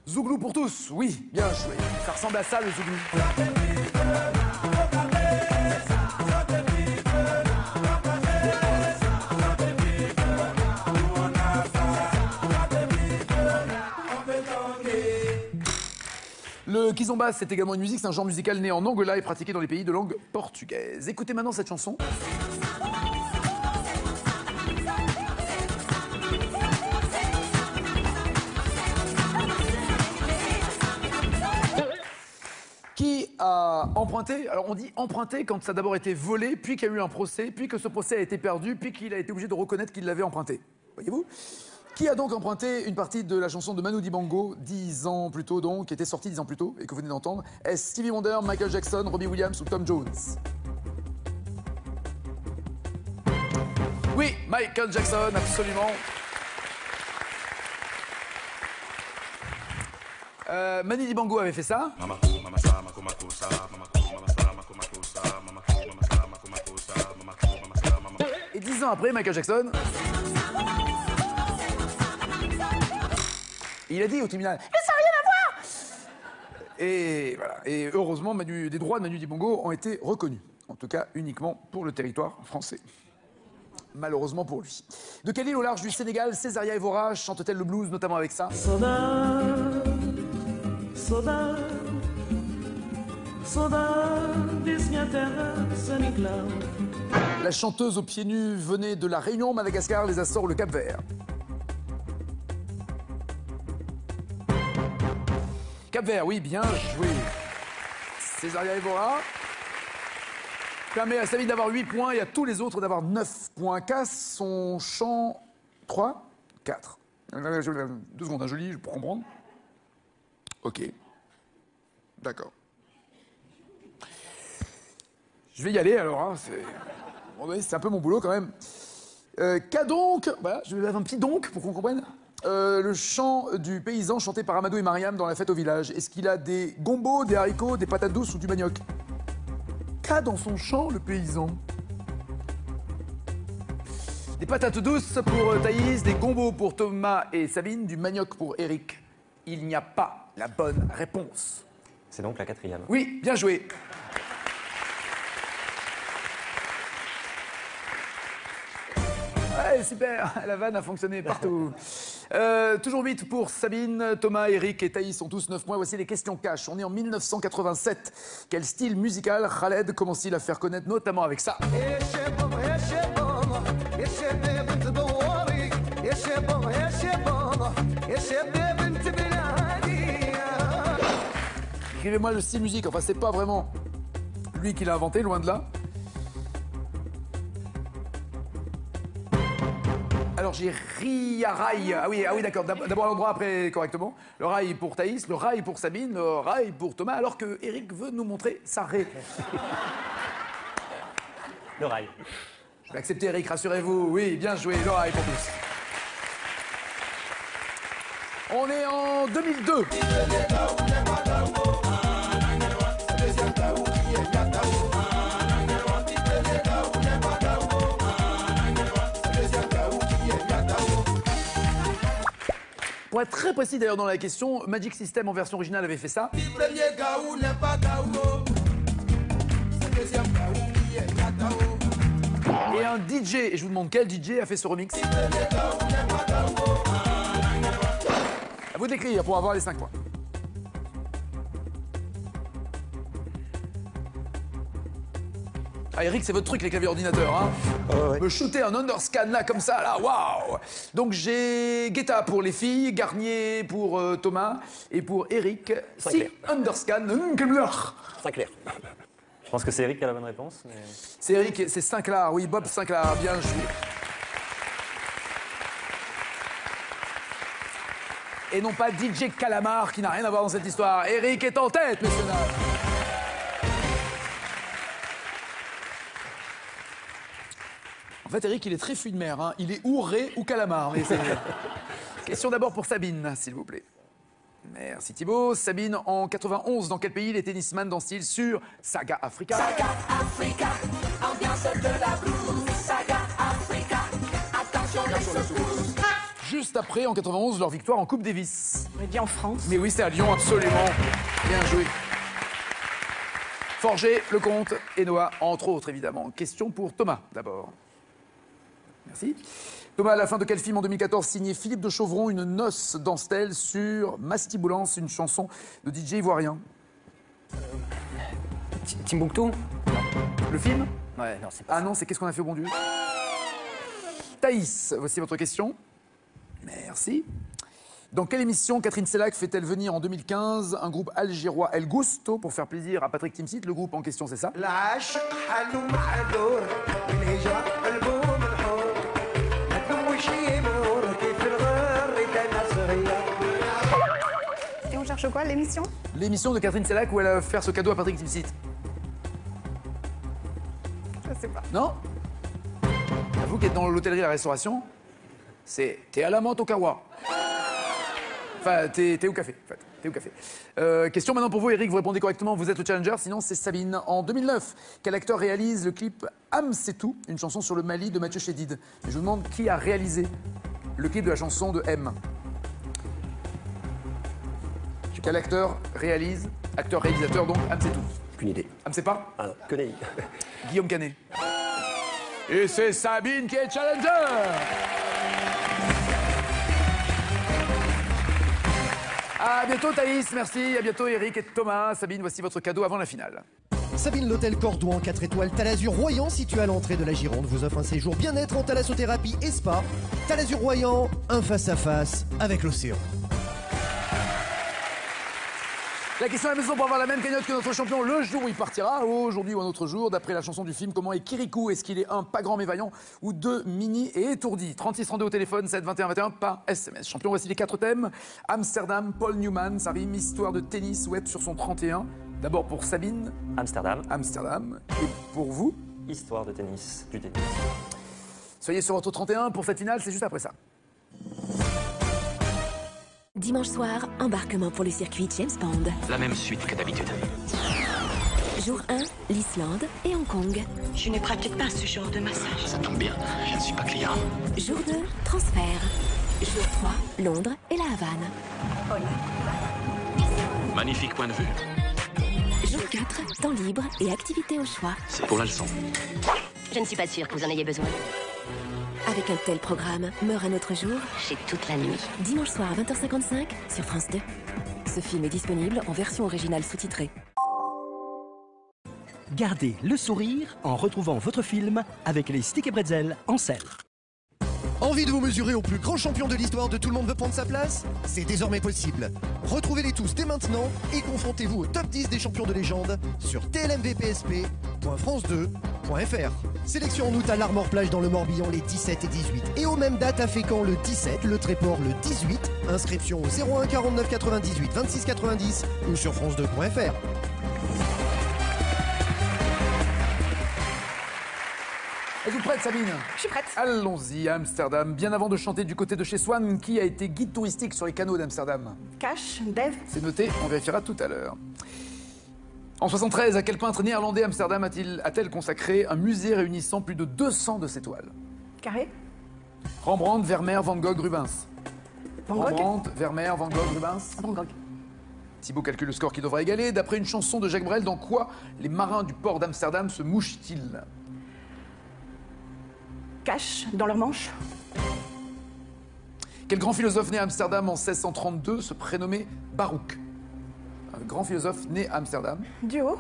Speaker 1: Zouglou pour tous, oui, bien joué. Ça ressemble à ça, le zouglou. Le kizomba, c'est également une musique, c'est un genre musical né en Angola et pratiqué dans les pays de langue portugaise. Écoutez maintenant cette chanson. Qui a emprunté, alors on dit emprunté quand ça a d'abord été volé, puis qu'il y a eu un procès, puis que ce procès a été perdu, puis qu'il a été obligé de reconnaître qu'il l'avait emprunté. Voyez-vous? Qui a donc emprunté une partie de la chanson de Manu Dibango, 10 ans plus tôt donc, qui était sortie 10 ans plus tôt, et que vous venez d'entendre? Est-ce Stevie Wonder, Michael Jackson, Robbie Williams ou Tom Jones? Oui, Michael Jackson, absolument. Manu Dibango avait fait ça. Et 10 ans après, Michael Jackson... Il a dit au tribunal, mais ça n'a rien à voir! Et voilà. Et heureusement, des droits de Manu Dibango ont été reconnus. En tout cas, uniquement pour le territoire français. Malheureusement pour lui. De quelle île au large du Sénégal Césaria Evora chante-t-elle le blues, notamment avec ça?
Speaker 11: Saudade, saudade, saudade, diz minha terra, San Inclau.
Speaker 1: La chanteuse aux pieds nus venait de la Réunion, Madagascar, les Açores, le Cap-Vert. Cap-Vert, oui, bien joué. Césaria Evora permet à Sabine d'avoir 8 points et à tous les autres d'avoir 9 points. Casse son chant 3, 4. 2 secondes, joli, pour comprendre. Ok. D'accord. Je vais y aller alors, hein, c'est un peu mon boulot quand même. Qu'a donc, voilà, je vais mettre un petit donc pour qu'on comprenne. Le chant du paysan chanté par Amadou et Mariam dans la fête au village. Est-ce qu'il a des gombos, des haricots, des patates douces ou du manioc? Qu'a dans son chant le paysan? Des patates douces pour Thaïs, des gombos pour Thomas et Sabine, du manioc pour Eric. Il n'y a pas la bonne réponse.
Speaker 2: C'est donc la 4e.
Speaker 1: Oui, bien joué. Ouais, super, la vanne a fonctionné partout. Toujours 8 pour Sabine, Thomas, Eric et Thaïs sont tous 9 points. Voici les questions cash. On est en 1987. Quel style musical Khaled commence-t-il à faire connaître, notamment avec ça? Écrivez-moi le style musique. Enfin, c'est pas vraiment lui qui l'a inventé, loin de là. Alors j'ai Ria Rail. Ah oui d'accord. D'abord l'endroit, après correctement. Le rail pour Thaïs, le rail pour Sabine, le rail pour Thomas, alors que Eric veut nous montrer sa ré.
Speaker 2: Le rail.
Speaker 1: Je vais accepter Eric, rassurez-vous. Oui, bien joué, le rail pour tous. On est en 2002. Pour être très précis d'ailleurs dans la question, Magic System en version originale avait fait ça. Et un DJ, et je vous demande quel DJ a fait ce remix. À vous d'écrire pour avoir les 5 points. Ah, Eric, c'est votre truc, les claviers ordinateurs, hein. Me shooter un underscan là, comme ça, là, waouh. Donc j'ai Guetta pour les filles, Garnier pour Thomas, et pour Eric, si underscan,
Speaker 3: Sinclair.
Speaker 2: Je pense que c'est Eric qui a la bonne réponse. Mais...
Speaker 1: C'est Eric, c'est Sinclair, oui, Bob Sinclair, bien joué. Et non pas DJ Calamar, qui n'a rien à voir dans cette histoire. Eric est en tête, messieurs, dames. En fait, Eric, il est très fruit de mer. Hein. Il est ou ré ou calamar. Mais question d'abord pour Sabine, s'il vous plaît. Merci Thibaut. Sabine, en 91, dans quel pays les tennisman dansent-ils sur Saga Africa?
Speaker 11: Saga Africa, ambiance de la blues. Saga Africa, attention les secousses.
Speaker 1: Juste après, en 91, leur victoire en Coupe Davis.
Speaker 8: On aurait dit en France.
Speaker 1: Mais oui, c'est à Lyon, absolument. Bien joué. Forger, Lecomte et Noah, entre autres, évidemment. Question pour Thomas, d'abord. Merci. Thomas, à la fin de quel film en 2014 signé Philippe de Chauvron une noce danse-t-elle sur Mastiboulance, une chanson de DJ ivoirien?
Speaker 3: Timbuktu?
Speaker 1: Le film?
Speaker 3: Ouais, non, c'est pas.
Speaker 1: Ah non, c'est Qu'est-ce qu'on a fait au bon Dieu? Thaïs, voici votre question. Merci. Dans quelle émission Catherine Sellac fait-elle venir en 2015 un groupe algérois El Gusto pour faire plaisir à Patrick Timsit? Le groupe en question, c'est ça.
Speaker 10: Et on cherche quoi, l'émission?
Speaker 1: L'émission de Catherine Sellac où elle va faire ce cadeau à Patrick Timsit.
Speaker 10: Je sais pas.
Speaker 1: Non? Vous qui êtes dans l'hôtellerie et la restauration, c'est t'es à la menthe au kawa. Enfin, t'es au café. En fait. T'es au café. Question maintenant pour vous, Eric, vous répondez correctement, vous êtes le challenger, sinon c'est Sabine. En 2009, quel acteur réalise le clip Am c'est tout, une chanson sur le Mali de Mathieu Chédid? Et je vous demande qui a réalisé le clip de la chanson de M. Quel acteur réalise, acteur-réalisateur donc, Am c'est tout?
Speaker 9: Aucune idée.
Speaker 1: Am c'est pas?
Speaker 9: Ah non, connais.
Speaker 1: Guillaume Canet. Et c'est Sabine qui est challenger. À bientôt Thaïs, merci. À bientôt Eric et Thomas. Sabine, voici votre cadeau avant la finale.
Speaker 12: Sabine, l'hôtel Cordouan 4 étoiles Talazur Royan, situé à l'entrée de la Gironde, vous offre un séjour bien-être en thalassothérapie et spa. Talazur Royan, un face-à-face avec l'océan.
Speaker 1: La question à la maison pour avoir la même cagnotte que notre champion le jour où il partira, aujourd'hui ou un autre jour, d'après la chanson du film. Comment est Kirikou? Est-ce qu'il est 1, pas grand mais vaillant, ou 2, mini et étourdi? 36 32 au téléphone, 7 21 21 par SMS. Champion, voici les 4 thèmes. Amsterdam, Paul Newman, ça rime, histoire de tennis, ou être sur son 31. D'abord pour Sabine.
Speaker 2: Amsterdam.
Speaker 1: Amsterdam. Et pour vous?
Speaker 2: Histoire de tennis, du tennis.
Speaker 1: Soyez sur votre 31 pour cette finale, c'est juste après ça.
Speaker 13: Dimanche soir, embarquement pour le circuit James Bond.
Speaker 14: La même suite que d'habitude.
Speaker 13: Jour 1, l'Islande et Hong Kong.
Speaker 15: Je ne pratique pas ce genre de massage.
Speaker 14: Ça tombe bien, je ne suis pas client.
Speaker 13: Jour 2, transfert. Jour 3, Londres et la Havane.
Speaker 14: Magnifique point de vue.
Speaker 13: Jour 4, temps libre et activités au choix.
Speaker 14: C'est pour la leçon.
Speaker 15: Je ne suis pas sûre que vous en ayez besoin.
Speaker 13: Avec un tel programme, meurt un autre jour.
Speaker 15: J'ai toute la nuit.
Speaker 13: Dimanche soir à 20h55 sur France 2. Ce film est disponible en version originale sous-titrée.
Speaker 16: Gardez le sourire en retrouvant votre film avec les Stick et Bretzel en selle.
Speaker 12: Envie de vous mesurer au plus grand champion de l'histoire de Tout le monde veut prendre sa place? C'est désormais possible. Retrouvez-les tous dès maintenant et confrontez-vous au top 10 des champions de légende sur tlmvpsp.france2.fr. Sélection en août à l'Armor Plage dans le Morbihan les 17 et 18. Et aux mêmes dates à Fécamp le 17, le Tréport le 18. Inscription au 01 49 98 26 90 ou sur france2.fr.
Speaker 1: Êtes-vous prête, Sabine?
Speaker 8: Je suis prête.
Speaker 1: Allons-y, Amsterdam. Bien avant de chanter du côté de chez Swan, qui a été guide touristique sur les canaux d'Amsterdam?
Speaker 8: Cash, Dev.
Speaker 1: C'est noté, on vérifiera tout à l'heure. En 73, à quel peintre néerlandais Amsterdam a-t-elle consacré un musée réunissant plus de 200 de ses toiles?
Speaker 8: Carré.
Speaker 1: Rembrandt, Vermeer, Van Gogh, Rubens.
Speaker 8: Van Gogh.
Speaker 1: Rembrandt, Vermeer, Van Gogh, Rubens.
Speaker 8: Van Gogh.
Speaker 1: Thibaut calcule le score qui devra égaler. D'après une chanson de Jacques Brel, dans quoi les marins du port d'Amsterdam se mouchent-ils?
Speaker 8: cache dans leurs manches.
Speaker 1: Quel grand philosophe né à Amsterdam en 1632 se prénommait Baruch? Un grand philosophe né à Amsterdam.
Speaker 8: Duo.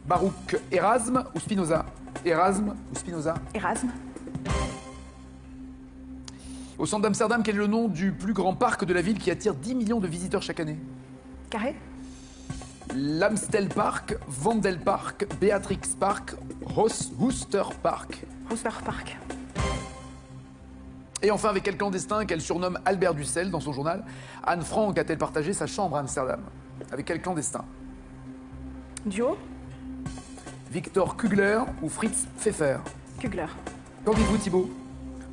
Speaker 1: Baruch, Erasme ou Spinoza? Erasme ou Spinoza?
Speaker 8: Erasme.
Speaker 1: Au centre d'Amsterdam, quel est le nom du plus grand parc de la ville qui attire 10 millions de visiteurs chaque année?
Speaker 8: Carré.
Speaker 1: L'Amstelpark, Vondelpark, Beatrixpark, Hoosterpark.
Speaker 8: Hoosterpark.
Speaker 1: Et enfin, avec quel clandestin qu'elle surnomme Albert Dussel dans son journal, Anne Frank a-t-elle partagé sa chambre à Amsterdam? Avec quel clandestin?
Speaker 8: Duo.
Speaker 1: Victor Kugler ou Fritz Pfeffer?
Speaker 8: Kugler.
Speaker 1: Qu'en dites-vous, Thibaut?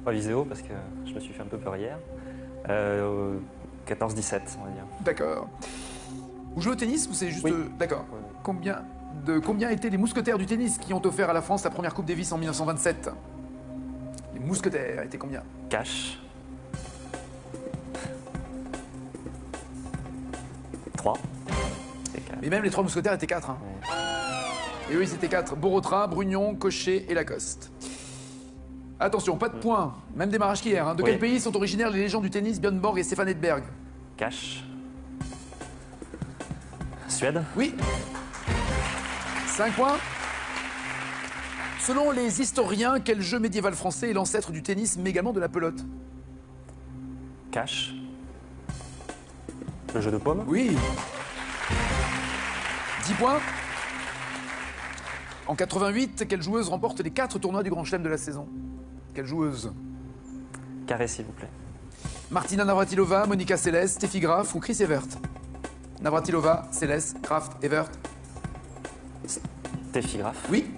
Speaker 2: Pas Viséo, parce que je me suis fait un peu peur hier. 14-17, on va dire.
Speaker 1: D'accord. Vous jouez au tennis ou c'est juste...
Speaker 2: Oui.
Speaker 1: D'accord. Combien étaient les mousquetaires du tennis qui ont offert à la France la première Coupe Davis en 1927? Les mousquetaires étaient combien?
Speaker 2: Cash. 3.
Speaker 1: Mais même les 3 mousquetaires étaient 4. Hein. Et oui, c'était 4. Borotra, Brugnon, Cochet et Lacoste. Attention, pas de points. Même démarrage qu'hier. Hein. De quel pays sont originaires les légendes du tennis Björn Borg et Stefan Edberg?
Speaker 2: Cash. Suède.
Speaker 1: Oui. 5 points. Selon les historiens, quel jeu médiéval français est l'ancêtre du tennis, mais également de la pelote?
Speaker 2: Cash. Le jeu de paume.
Speaker 1: Oui. 10 points. En 88, quelle joueuse remporte les 4 tournois du Grand Chelem de la saison? Quelle joueuse?
Speaker 2: Carré, s'il vous plaît.
Speaker 1: Martina Navratilova, Monica Seles, Steffi Graf ou Chris Evert? Navratilova, Seles, Graf, Evert.
Speaker 2: Steffi Graf.
Speaker 1: Oui.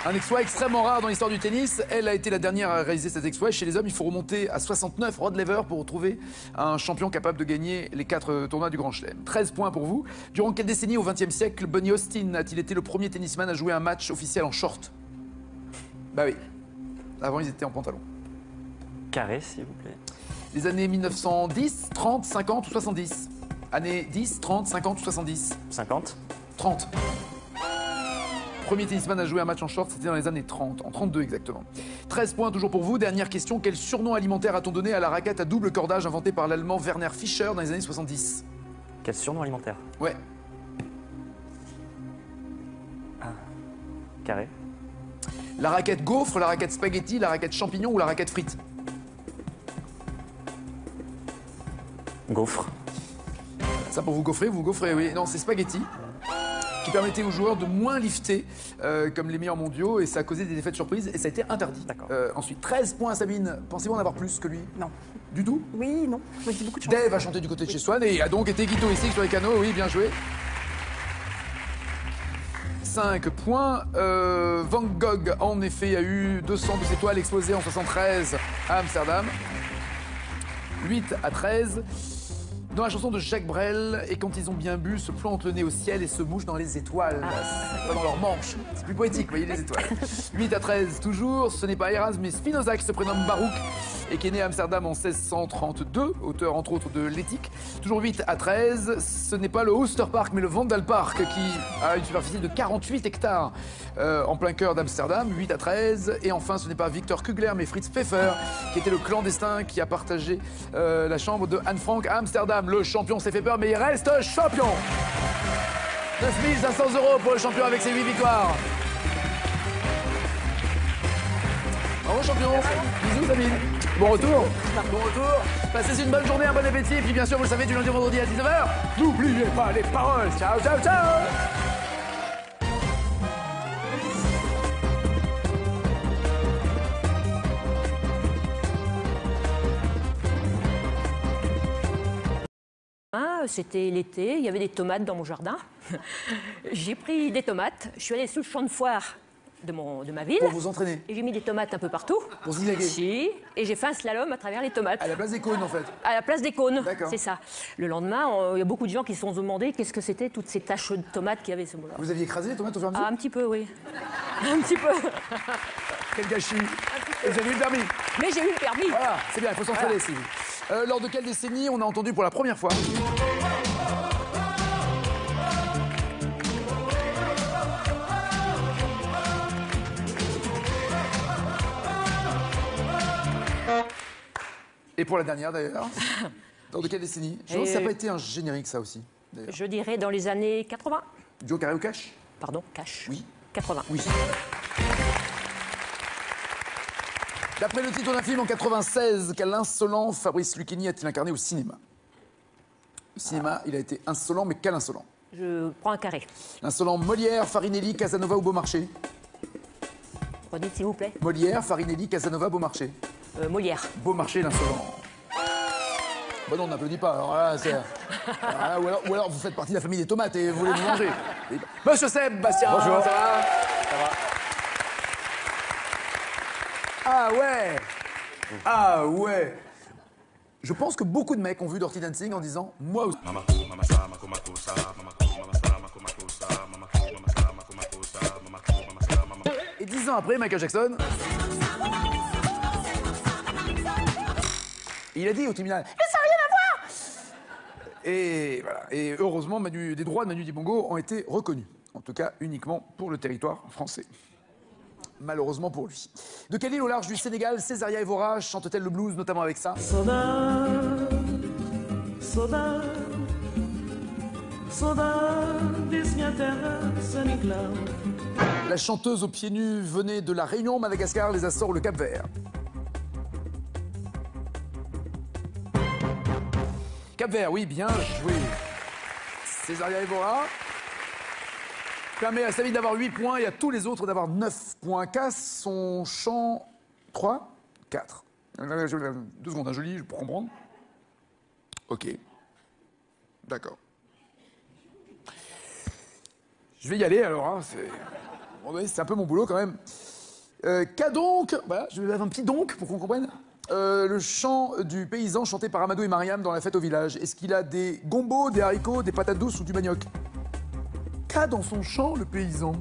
Speaker 1: Un exploit extrêmement rare dans l'histoire du tennis. Elle a été la dernière à réaliser cet exploit. Chez les hommes, il faut remonter à 69 Rod Laver pour retrouver un champion capable de gagner les 4 tournois du Grand Chelem. 13 points pour vous. Durant quelle décennie au XXe siècle, Bonnie Austin a-t-il été le premier tennisman à jouer un match officiel en short? Bah oui. Avant, ils étaient en pantalon.
Speaker 2: Carré, s'il vous plaît.
Speaker 1: Les années 1910, 30, 50 ou 70? Années 10, 30, 50 ou 70?
Speaker 2: 50.
Speaker 1: 30. Premier tennisman à jouer un match en short, c'était dans les années 30, en 32 exactement. 13 points toujours pour vous. Dernière question, quel surnom alimentaire a-t-on donné à la raquette à double cordage inventée par l'allemand Werner Fischer dans les années 70?
Speaker 2: Quel surnom alimentaire?
Speaker 1: Ouais.
Speaker 2: Carré.
Speaker 1: La raquette gaufre, la raquette spaghetti, la raquette champignon ou la raquette frite?
Speaker 2: Gaufre.
Speaker 1: Ça pour vous gaufrez, oui. Non, c'est spaghetti. Qui permettait aux joueurs de moins lifter comme les meilleurs mondiaux et ça a causé des effets de surprise et ça a été interdit. Ensuite, 13 points à Sabine. Pensez-vous en avoir plus que lui?
Speaker 8: Non.
Speaker 1: Du tout?
Speaker 8: Oui, non. Je dis beaucoup de chance.
Speaker 1: Dave a chanté du côté de chez Swan et a donc été guitaristique sur les canaux. Oui, bien joué. 5 points. Van Gogh, en effet, a eu 202 étoiles explosées en 73 à Amsterdam. 8 à 13. Dans la chanson de Jacques Brel, et quand ils ont bien bu, se plantent le nez au ciel et se mouchent dans les étoiles. Pas dans leurs manches. C'est plus poétique, vous voyez, les étoiles. 8 à 13, toujours. Ce n'est pas Erasme, mais Spinoza qui se prénomme Baruch et qui est né à Amsterdam en 1632, auteur entre autres de l'Éthique. Toujours 8 à 13. Ce n'est pas le Hoosterpark, mais le Vondelpark qui a une superficie de 48 hectares en plein cœur d'Amsterdam. 8 à 13. Et enfin, ce n'est pas Victor Kugler, mais Fritz Pfeffer qui était le clandestin qui a partagé la chambre de Anne Frank à Amsterdam. Le champion s'est fait peur, mais il reste champion. 9 500 € pour le champion avec ses 8 victoires. Bravo champion. Bisous Sabine. Bon retour. Bon retour. Passez une bonne journée, un bon appétit. Et puis bien sûr, vous le savez, du lundi au vendredi à 19h. N'oubliez pas les paroles. Ciao, ciao, ciao.
Speaker 6: C'était l'été, il y avait des tomates dans mon jardin. J'ai pris des tomates, je suis allée sous le champ de foire de ma ville.
Speaker 1: Pour vous entraîner?
Speaker 6: Et j'ai mis des tomates un peu partout.
Speaker 1: Pour zigzaguer?
Speaker 6: Si, et j'ai fait un slalom à travers les tomates.
Speaker 1: À la place des cônes en fait? À
Speaker 6: la place des cônes,
Speaker 1: d'accord.
Speaker 6: C'est ça. Le lendemain, il y a beaucoup de gens qui se sont demandé qu'est-ce que c'était toutes ces taches de tomates qu'il y avait ce moment-là.
Speaker 1: Vous aviez écrasé les tomates au fur et à mesure?
Speaker 6: Un petit peu, oui. Un petit peu.
Speaker 1: Quel gâchis. Et vous avez eu le permis?
Speaker 6: Mais j'ai eu le permis.
Speaker 1: Voilà, c'est bien, il faut s'entraîner, Sylvie. Lors de quelle décennie on a entendu pour la première fois Et pour la dernière d'ailleurs, dans de quelle décennie? Je pense que ça n'a pas été un générique ça aussi.
Speaker 6: Je dirais dans les années 80.
Speaker 1: Joe Carré ou Cash?
Speaker 6: Pardon, Cash.
Speaker 1: Oui.
Speaker 6: 80.
Speaker 1: Oui. D'après le titre d'un film en 96, quel insolent Fabrice Lucchini a-t-il incarné au cinéma? Au cinéma, il a été insolent, mais quel insolent?
Speaker 6: Je prends un carré.
Speaker 1: L'insolent Molière, Farinelli, Casanova ou Beaumarchais?
Speaker 6: Redites s'il vous plaît.
Speaker 1: Molière, Farinelli, Casanova, Beaumarchais.
Speaker 6: Molière.
Speaker 1: Beaumarchais, l'insolent. Bon non, on n'applaudit pas. Alors là, c'est... ou alors vous faites partie de la famille des tomates et vous voulez vous manger. Monsieur Seb, Bastien,
Speaker 7: Bonjour.
Speaker 1: ça va? Ça va. Ah ouais. Ah ouais. Je pense que beaucoup de mecs ont vu Dirty Dancing en disant « Moi aussi ». Et 10 ans après, Michael Jackson... Il a dit au tribunal « Mais ça n'a rien à voir !» Et voilà. Et heureusement, des droits de Manu Dibango ont été reconnus. En tout cas, uniquement pour le territoire français. Malheureusement pour lui. De quelle île au large du Sénégal Césaria Evora chante-t-elle le blues, notamment avec ça?
Speaker 11: Saudade, saudade, saudade, diz minha terra, San Inclau.
Speaker 1: La chanteuse aux pieds nus venait de la Réunion, Madagascar, les Açores, le Cap-Vert. Cap-Vert, oui, bien joué. Césaria Evora permet à Sabine d'avoir 8 points et à tous les autres d'avoir 9 points. Casse son chant 3, 4. 2 secondes, joli, pour comprendre. Ok. D'accord. Je vais y aller alors, hein, c'est un peu mon boulot quand même. Qu'a donc, voilà, je vais avoir un petit donc pour qu'on comprenne. Le chant du paysan chanté par Amadou et Mariam dans la fête au village. Est-ce qu'il a des gombos, des haricots, des patates douces ou du manioc? Qu'a dans son chant le paysan?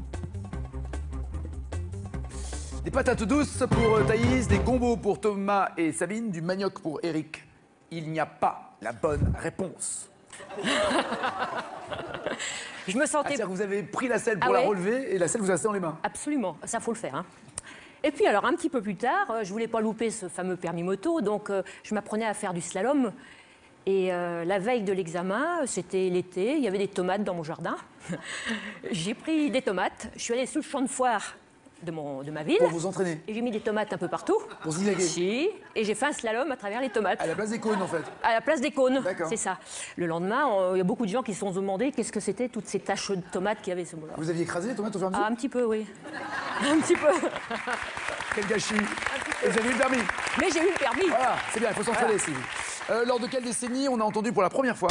Speaker 1: Des patates douces pour Thaïs, des gombos pour Thomas et Sabine, du manioc pour Eric. Il n'y a pas la bonne réponse.
Speaker 6: Je me sentais...
Speaker 1: C'est-à-dire que vous avez pris la selle pour
Speaker 6: Ah
Speaker 1: la
Speaker 6: ouais.
Speaker 1: relever et la selle vous a resté dans les mains.
Speaker 6: Absolument, ça faut le faire. Hein. Et puis alors un petit peu plus tard, je voulais pas louper ce fameux permis moto, donc je m'apprenais à faire du slalom. Et la veille de l'examen, c'était l'été, il y avait des tomates dans mon jardin. J'ai pris des tomates, je suis allée sous le champ de foire de ma ville.
Speaker 1: Pour vous entraîner?
Speaker 6: Et j'ai mis des tomates un peu partout.
Speaker 1: Pour zigzaguer?
Speaker 6: Si, et j'ai fait un slalom à travers les tomates.
Speaker 1: À la place des cônes en fait?
Speaker 6: À la place des cônes,
Speaker 1: D'accord.
Speaker 6: c'est ça. Le lendemain, il y a beaucoup de gens qui se sont demandé qu'est-ce que c'était toutes ces taches de tomates qu'il y avait ce moment-là.
Speaker 1: Vous aviez écrasé les tomates au fur et à mesure?
Speaker 6: Ah, un petit peu, oui. Un petit peu.
Speaker 1: Quel gâchis. Et vous avez eu le permis?
Speaker 6: Mais j'ai eu le permis.
Speaker 1: Voilà, c'est bien, il faut s'entraîner,
Speaker 6: Voilà.
Speaker 1: Sylvie. Lors de quelle décennie on a entendu pour la première fois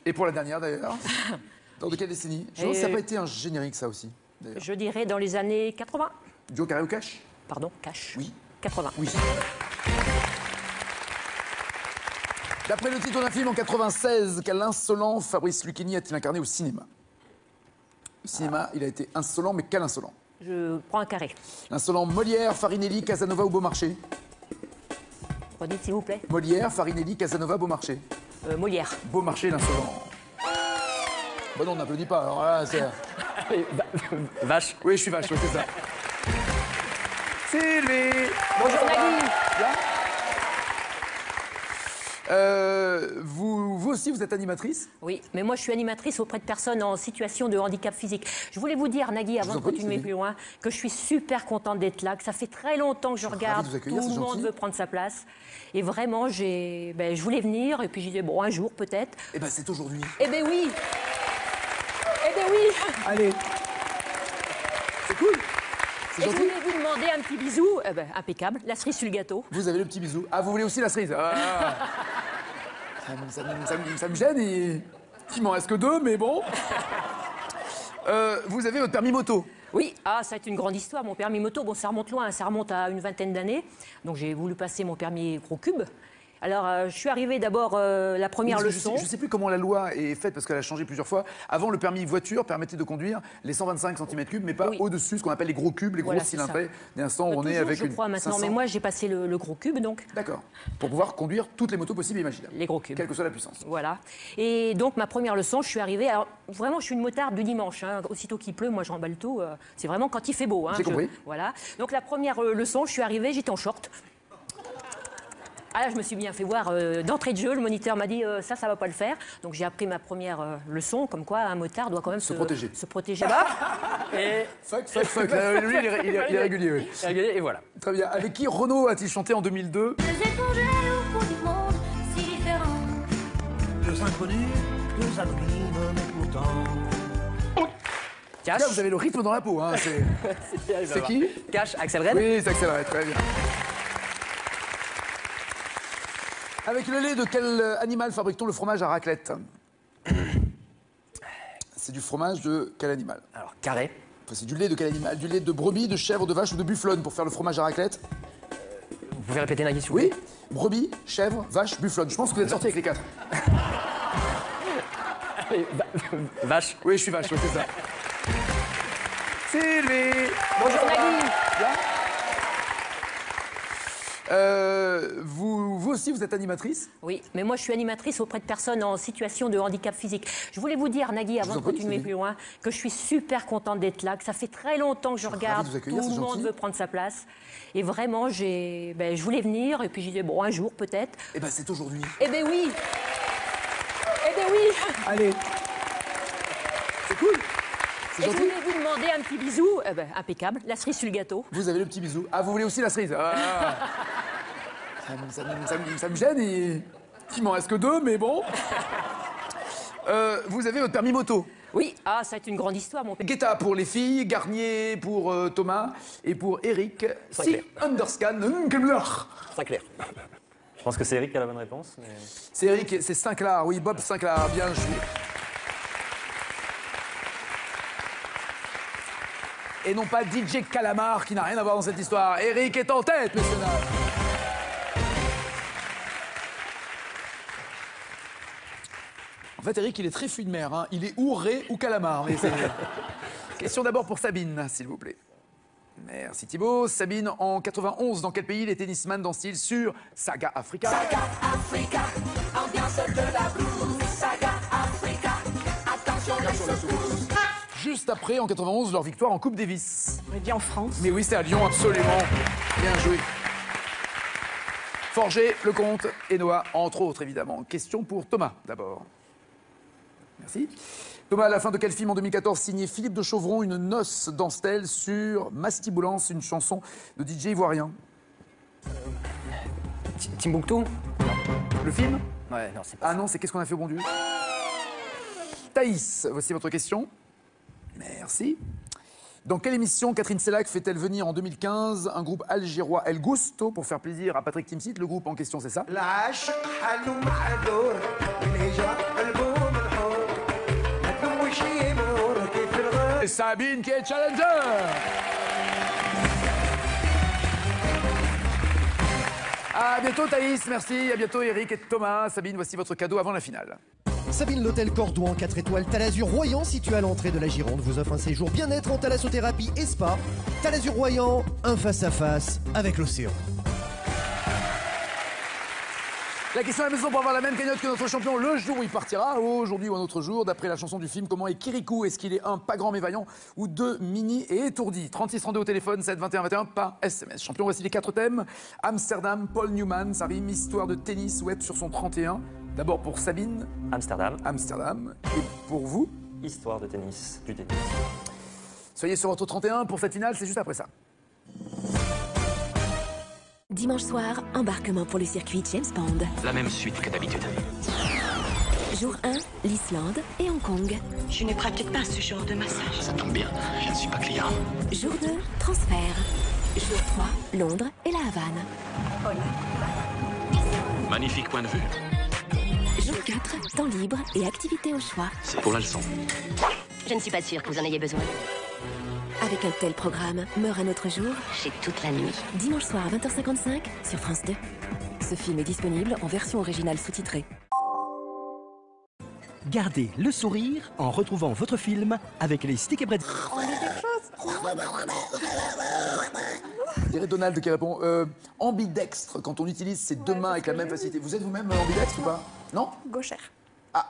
Speaker 1: Et pour la dernière d'ailleurs, dans de quelle décennie? Je pense que ça n'a pas été un générique ça aussi.
Speaker 6: Je dirais dans les années 80.
Speaker 1: Joe Carré ou Cash?
Speaker 6: Pardon, Cash.
Speaker 1: Oui.
Speaker 6: 80.
Speaker 1: Oui. D'après le titre d'un film en 96, quel insolent Fabrice Lucchini a-t-il incarné au cinéma? Au cinéma, il a été insolent, mais quel insolent?
Speaker 6: Je prends un carré.
Speaker 1: L'insolent Molière, Farinelli, Casanova ou Beaumarchais?
Speaker 6: Redites s'il vous plaît.
Speaker 1: Molière, Farinelli, Casanova, Beaumarchais.
Speaker 6: Molière.
Speaker 1: Beaumarchais, l'insolent. Bon non, on n'applaudit pas. Alors là, c'est...
Speaker 3: Vache.
Speaker 1: Oui, je suis vache, oui, c'est ça. Sylvie.
Speaker 6: Bonjour Nagui.
Speaker 1: Vous aussi, vous êtes animatrice?
Speaker 6: Oui, mais moi je suis animatrice auprès de personnes en situation de handicap physique. Je voulais vous dire, Nagui, avant de continuer plus loin, que je suis super contente d'être là, que ça fait très longtemps que je regarde, tout le monde veut prendre sa place. Et vraiment, je voulais venir, et puis j'ai dit, bon, un jour peut-être.
Speaker 1: Eh ben, c'est aujourd'hui.
Speaker 6: Eh ben oui. Eh ben oui.
Speaker 1: Allez. C'est cool.
Speaker 6: Et je voulais vous demander un petit bisou, impeccable, la cerise sur le gâteau.
Speaker 1: Vous avez le petit bisou. Ah, vous voulez aussi la cerise? Ah. Ça me gêne, il m'en reste que 2, mais bon. Vous avez votre permis moto?
Speaker 6: Oui, ça a été une grande histoire. Mon permis moto, bon, ça remonte loin, ça remonte à une vingtaine d'années. Donc j'ai voulu passer mon permis gros cube. Alors, je suis arrivée d'abord la première
Speaker 1: Parce que
Speaker 6: leçon.
Speaker 1: Je ne sais plus comment la loi est faite parce qu'elle a changé plusieurs fois. Avant, le permis voiture permettait de conduire les 125 cm3, mais pas au-dessus, ce qu'on appelle les gros cubes, les
Speaker 6: Voilà,
Speaker 1: gros
Speaker 6: c'est
Speaker 1: cylindrés. Dès l'instant où on est
Speaker 6: Toujours,
Speaker 1: avec
Speaker 6: je
Speaker 1: une
Speaker 6: crois maintenant,
Speaker 1: 500.
Speaker 6: mais moi j'ai passé le gros cube donc.
Speaker 1: D'accord. Pour pouvoir conduire toutes les motos possibles et imaginables.
Speaker 6: Les gros cubes.
Speaker 1: Quelle que soit la puissance.
Speaker 6: Voilà. Et donc ma première leçon, je suis arrivée. Alors vraiment, je suis une motarde du dimanche. Hein. Aussitôt qu'il pleut, moi j'emballe tout. C'est vraiment quand il fait beau. Hein.
Speaker 1: J'ai compris.
Speaker 6: Voilà. Donc la première leçon, je suis arrivée, j'étais en short. Ah là, je me suis bien fait voir d'entrée de jeu. Le moniteur m'a dit ça va pas le faire. Donc j'ai appris ma première leçon, comme quoi un motard doit quand même se
Speaker 1: protéger.
Speaker 6: Se protéger. Là. Et...
Speaker 1: Fuck. Lui, il est régulier, oui.
Speaker 3: Régulier, et voilà.
Speaker 1: Très bien. Avec qui Renaud a-t-il chanté en 2002?
Speaker 4: Deux étrangers au bout du monde, si différents.
Speaker 11: Deux inconnus, deux anonymes, mais pourtant.
Speaker 3: Cash.
Speaker 1: Là, vous avez le rythme dans la peau. Hein. C'est qui?
Speaker 3: Cash, Axel Red.
Speaker 1: Oui, c'est Axel Red, très bien. Avec le lait de quel animal fabrique-t-on le fromage à raclette? C'est du fromage de quel animal?
Speaker 3: Alors, carré.
Speaker 1: Enfin, c'est du lait de quel animal? Du lait de brebis, de chèvre, de vache ou de bufflonne pour faire le fromage à raclette?
Speaker 3: Vous pouvez répéter, Nagui, s'il vous
Speaker 1: Oui,
Speaker 3: plaît?
Speaker 1: brebis, chèvre, vache, bufflonne. Je pense que vous êtes sorti avec les 4.
Speaker 3: Vache.
Speaker 1: Oui, je suis vache, oui, c'est ça. Sylvie!
Speaker 6: Bonjour Nagui.
Speaker 1: Vous aussi, vous êtes animatrice?
Speaker 6: Oui, mais moi je suis animatrice auprès de personnes en situation de handicap physique. Je voulais vous dire, Nagui, avant de continuer plus loin, que je suis super contente d'être là, que ça fait très longtemps que je regarde, tout le monde veut prendre sa place. Et vraiment, je voulais venir, et puis j'ai dit, bon, un jour peut-être.
Speaker 1: Eh ben, c'est aujourd'hui.
Speaker 6: Eh ben oui. Eh ben oui.
Speaker 1: Allez. C'est cool.
Speaker 6: Et je voulais vous demander un petit bisou, impeccable, la cerise sur le gâteau.
Speaker 1: Vous avez le petit bisou. Ah, vous voulez aussi la cerise? Ça me gêne, il m'en reste que 2, mais bon. Vous avez votre permis moto?
Speaker 6: Oui, ça va être une grande histoire, mon père.
Speaker 1: Guetta pour les filles, Garnier pour Thomas et pour Eric. Si Underscan,
Speaker 3: Sinclair.
Speaker 2: Je pense que c'est Eric qui a la bonne réponse. Mais...
Speaker 1: C'est Eric, c'est Sinclair, oui, Bob Sinclair, bien joué. Et non pas DJ Calamar qui n'a rien à voir dans cette histoire. Eric est en tête, messieurs dames. En fait, Eric, il est très fruit de mer. Hein. Il est ou Ré ou Calamar. Mais question d'abord pour Sabine, s'il vous plaît. Merci Thibaut. Sabine, en 91, dans quel pays les tennisman dansent-ils sur Saga Africa?
Speaker 11: Saga Africa, ambiance de la blues. Saga Africa, attention les secousses.
Speaker 1: Juste après, en 91, leur victoire en Coupe Davis.
Speaker 8: On est bien en France.
Speaker 1: Mais oui, c'est à Lyon, absolument. Bien joué. Forger, Lecomte et Noah, entre autres, évidemment. Question pour Thomas, d'abord. Merci. Thomas, à la fin de quel film en 2014 signé Philippe de Chauvron une noce danse-t-elle sur Mastiboulance, une chanson de DJ ivoirien?
Speaker 3: Timbuktu.
Speaker 1: Le film?
Speaker 3: Ouais, non, c'est pas.
Speaker 1: Ah non, c'est Qu'est-ce qu'on a fait au bon Dieu? Thaïs, voici votre question. Merci. Dans quelle émission Catherine Sellac fait-elle venir en 2015 un groupe algérois El Gusto pour faire plaisir à Patrick Timsit? Le groupe en question, c'est ça? Et Sabine qui est challenger. À bientôt Thaïs, merci. À bientôt Eric et Thomas. Sabine, voici votre cadeau avant la finale.
Speaker 12: Sabine, l'hôtel Cordouan 4 étoiles Talazur Royan, situé à l'entrée de la Gironde, vous offre un séjour bien-être en thalassothérapie et spa. Talazur Royan, un face-à-face avec l'océan.
Speaker 1: La question à la maison pour avoir la même cagnotte que notre champion le jour où il partira, aujourd'hui ou un autre jour, d'après la chanson du film. Comment est Kirikou? Est-ce qu'il est 1, pas grand mais vaillant, ou 2, mini et étourdi? 3632 au téléphone, 7 21 21 par SMS. Champion, voici les 4 thèmes. Amsterdam, Paul Newman, ça rime, histoire de tennis ou être sur son 31. D'abord pour Sabine.
Speaker 2: Amsterdam.
Speaker 1: Amsterdam. Et pour vous?
Speaker 2: Histoire de tennis, du tennis.
Speaker 1: Soyez sur votre 31 pour cette finale, c'est juste après ça.
Speaker 13: Dimanche soir, embarquement pour le circuit James Bond.
Speaker 14: La même suite que d'habitude.
Speaker 13: Jour 1, l'Islande et Hong Kong.
Speaker 15: Je ne pratique pas ce genre de massage.
Speaker 14: Ça tombe bien, je ne suis pas client.
Speaker 13: Jour 2, transfert. Jour 3, Londres et la Havane.
Speaker 14: Magnifique point de vue.
Speaker 13: Jour 4, temps libre et activités au choix.
Speaker 14: C'est pour la leçon.
Speaker 15: Je ne suis pas sûre que vous en ayez besoin.
Speaker 13: Avec un tel programme, meurt un autre jour.
Speaker 15: J'ai toute la nuit.
Speaker 13: Dimanche soir à 20h55 sur France 2. Ce film est disponible en version originale sous-titrée.
Speaker 16: Gardez le sourire en retrouvant votre film avec les Stick et Bretzel.
Speaker 10: On dit quelque chose?
Speaker 1: Je dirais Donald qui répond ambidextre, quand on utilise ses deux mains avec la même facilité. Vous êtes vous-même ambidextre ou pas? Non?
Speaker 10: Gauchère.
Speaker 1: Ah,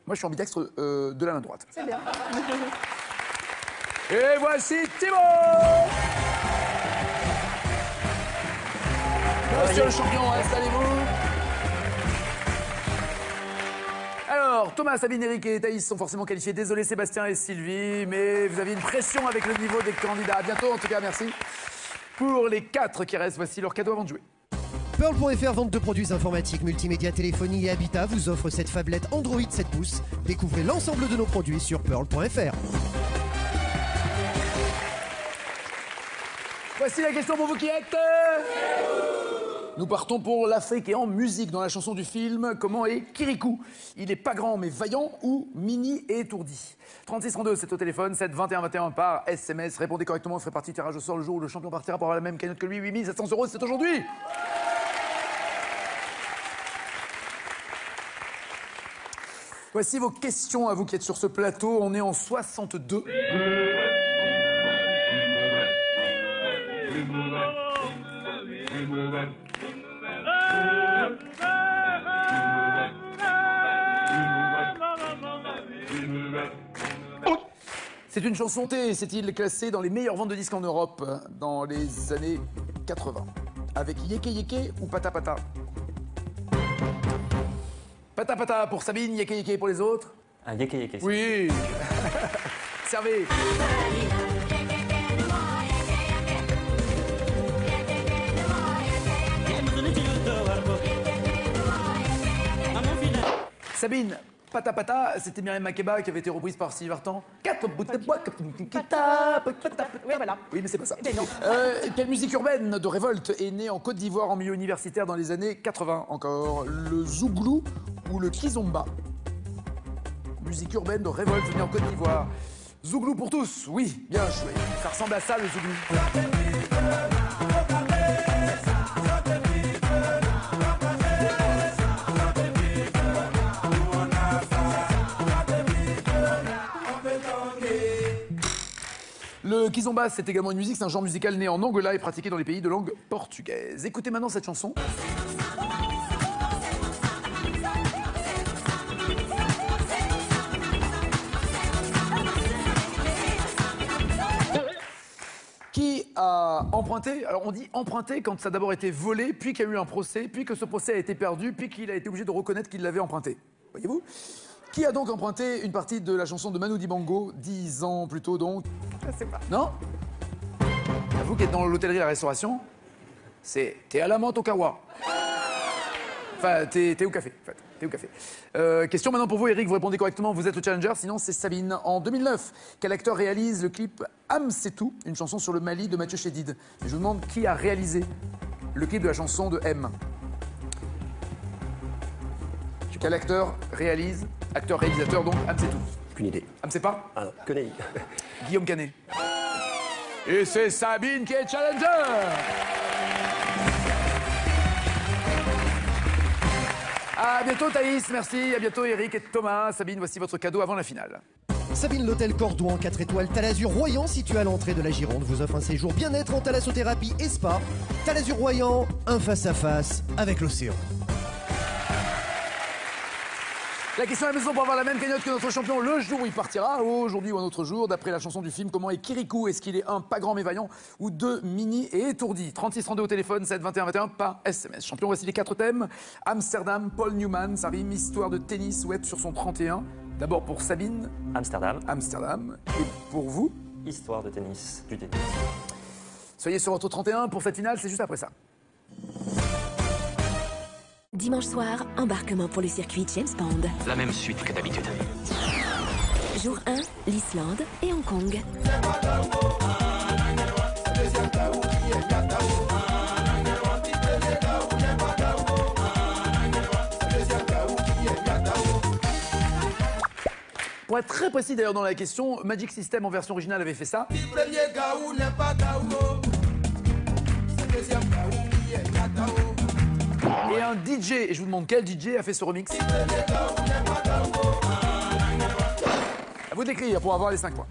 Speaker 1: moi je suis ambidextre de la main droite.
Speaker 10: C'est bien.
Speaker 1: Et voici Thibaut! Monsieur le champion, installez-vous. Alors, Thomas, Sabine, Eric et Thaïs sont forcément qualifiés. Désolé Sébastien et Sylvie, mais vous avez une pression avec le niveau des candidats. À bientôt, en tout cas, merci. Pour les 4 qui restent, voici leur cadeau avant de jouer.
Speaker 12: Pearl.fr, vente de produits informatiques, multimédia, téléphonie et habitat, vous offre cette phablette Android 7 pouces. Découvrez l'ensemble de nos produits sur Pearl.fr.
Speaker 1: Voici la question pour vous qui êtes... Nous partons pour l'Afrique et en musique dans la chanson du film Comment est Kirikou. Il est pas grand mais vaillant ou mini et étourdi. 3632, c'est au téléphone, 7 21 21 par SMS. Répondez correctement, vous ferez partie du tirage au sort le jour où le champion partira pour avoir la même cagnotte que lui. 8 700 €, c'est aujourd'hui. Voici vos questions à vous qui êtes sur ce plateau. On est en 62. C'est une chanson T, c'est-il classé dans les meilleures ventes de disques en Europe dans les années 80. Avec Yeke Yeke ou Pata Pata? Pata Pata pour Sabine, Yeke Yeke pour les autres?
Speaker 2: Ah, Yeke Yeke.
Speaker 1: Oui. Servez. Sabine, Pata Pata, c'était Myriam Makeba qui avait été reprise par Sylvie Vartan. 4 bouts de bois,
Speaker 8: Oui, voilà.
Speaker 1: Oui, mais c'est pas ça.
Speaker 8: Mais non.
Speaker 1: Quelle musique urbaine de révolte est née en Côte d'Ivoire en milieu universitaire dans les années 80 encore? Le zouglou ou le kizomba? Musique urbaine de révolte née en Côte d'Ivoire. Zouglou pour tous, oui, bien joué. Ça ressemble à ça, le zouglou. Le kizomba, c'est également une musique, c'est un genre musical né en Angola et pratiqué dans les pays de langue portugaise. Écoutez maintenant cette chanson. Qui a emprunté, alors on dit emprunté quand ça a d'abord été volé, puis qu'il y a eu un procès, puis que ce procès a été perdu, puis qu'il a été obligé de reconnaître qu'il l'avait emprunté. Voyez-vous? Qui a donc emprunté une partie de la chanson de Manu Dibango, 10 ans plus tôt donc?
Speaker 10: Je sais pas.
Speaker 1: Non? Vous qui êtes dans l'hôtellerie et la restauration, c'est t'es à la menthe au kawa. Enfin, t'es au café. En fait. T'es au café. Question maintenant pour vous, Eric, vous répondez correctement, vous êtes le challenger, sinon c'est Sabine. En 2009, quel acteur réalise le clip Am C'est Tout, une chanson sur le Mali de Mathieu Chédid? Et je vous demande qui a réalisé le clip de la chanson de M. Quel acteur réalise, acteur-réalisateur donc, Am C'est Tout?
Speaker 9: Aucune idée.
Speaker 1: Am C'est Pas?
Speaker 9: Ah non, connais.
Speaker 1: Guillaume Canet. Et c'est Sabine qui est challenger. À bientôt Thaïs, merci. À bientôt Eric et Thomas. Sabine, voici votre cadeau avant la finale.
Speaker 12: Sabine, l'hôtel Cordouan 4 étoiles Talazur Royan, situé à l'entrée de la Gironde, vous offre un séjour bien-être en thalassothérapie et spa. Talazur Royan, un face-à-face avec l'océan.
Speaker 1: La question à la maison pour avoir la même cagnotte que notre champion le jour où il partira, aujourd'hui ou un autre jour, d'après la chanson du film Comment est Kirikou? Est-ce qu'il est 1, pas grand mais vaillant, ou 2, mini et étourdi? 36 32 au téléphone, 7 21 21 par SMS. Champion, voici les 4 thèmes. Amsterdam, Paul Newman, ça rime, histoire de tennis ou être sur son 31. D'abord pour Sabine.
Speaker 2: Amsterdam.
Speaker 1: Amsterdam. Et pour vous?
Speaker 2: Histoire de tennis, du tennis.
Speaker 1: Soyez sur votre 31 pour cette finale, c'est juste après ça.
Speaker 13: Dimanche soir, embarquement pour le circuit James Bond.
Speaker 14: La même suite que d'habitude.
Speaker 13: Jour 1, l'Islande et Hong Kong.
Speaker 1: Pour être très précis d'ailleurs dans la question, Magic System en version originale avait fait ça. Et un DJ, et je vous demande quel DJ a fait ce remix. À vous d'écrire pour avoir les 5 points.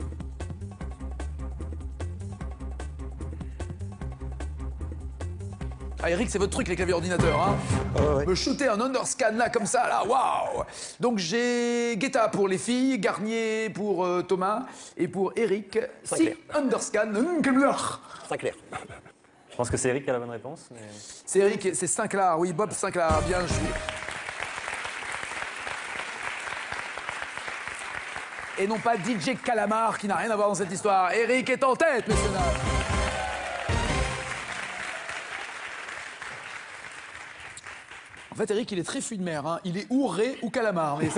Speaker 1: Ah, Eric, c'est votre truc, les claviers ordinateurs, hein. Me shooter un underscan là, comme ça, là, waouh. Donc j'ai Guetta pour les filles, Garnier pour Thomas, et pour Eric, si underscan,
Speaker 3: Très clair.
Speaker 2: Je pense que c'est Eric qui a la bonne réponse. Mais...
Speaker 1: C'est Eric, c'est Sinclair, oui, Bob Sinclair, bien joué. Et non pas DJ Calamar, qui n'a rien à voir dans cette histoire. Eric est en tête, messieurs dames. En fait, Eric, il est très fruit de mer. Hein. Il est ou ré ou calamar. Mais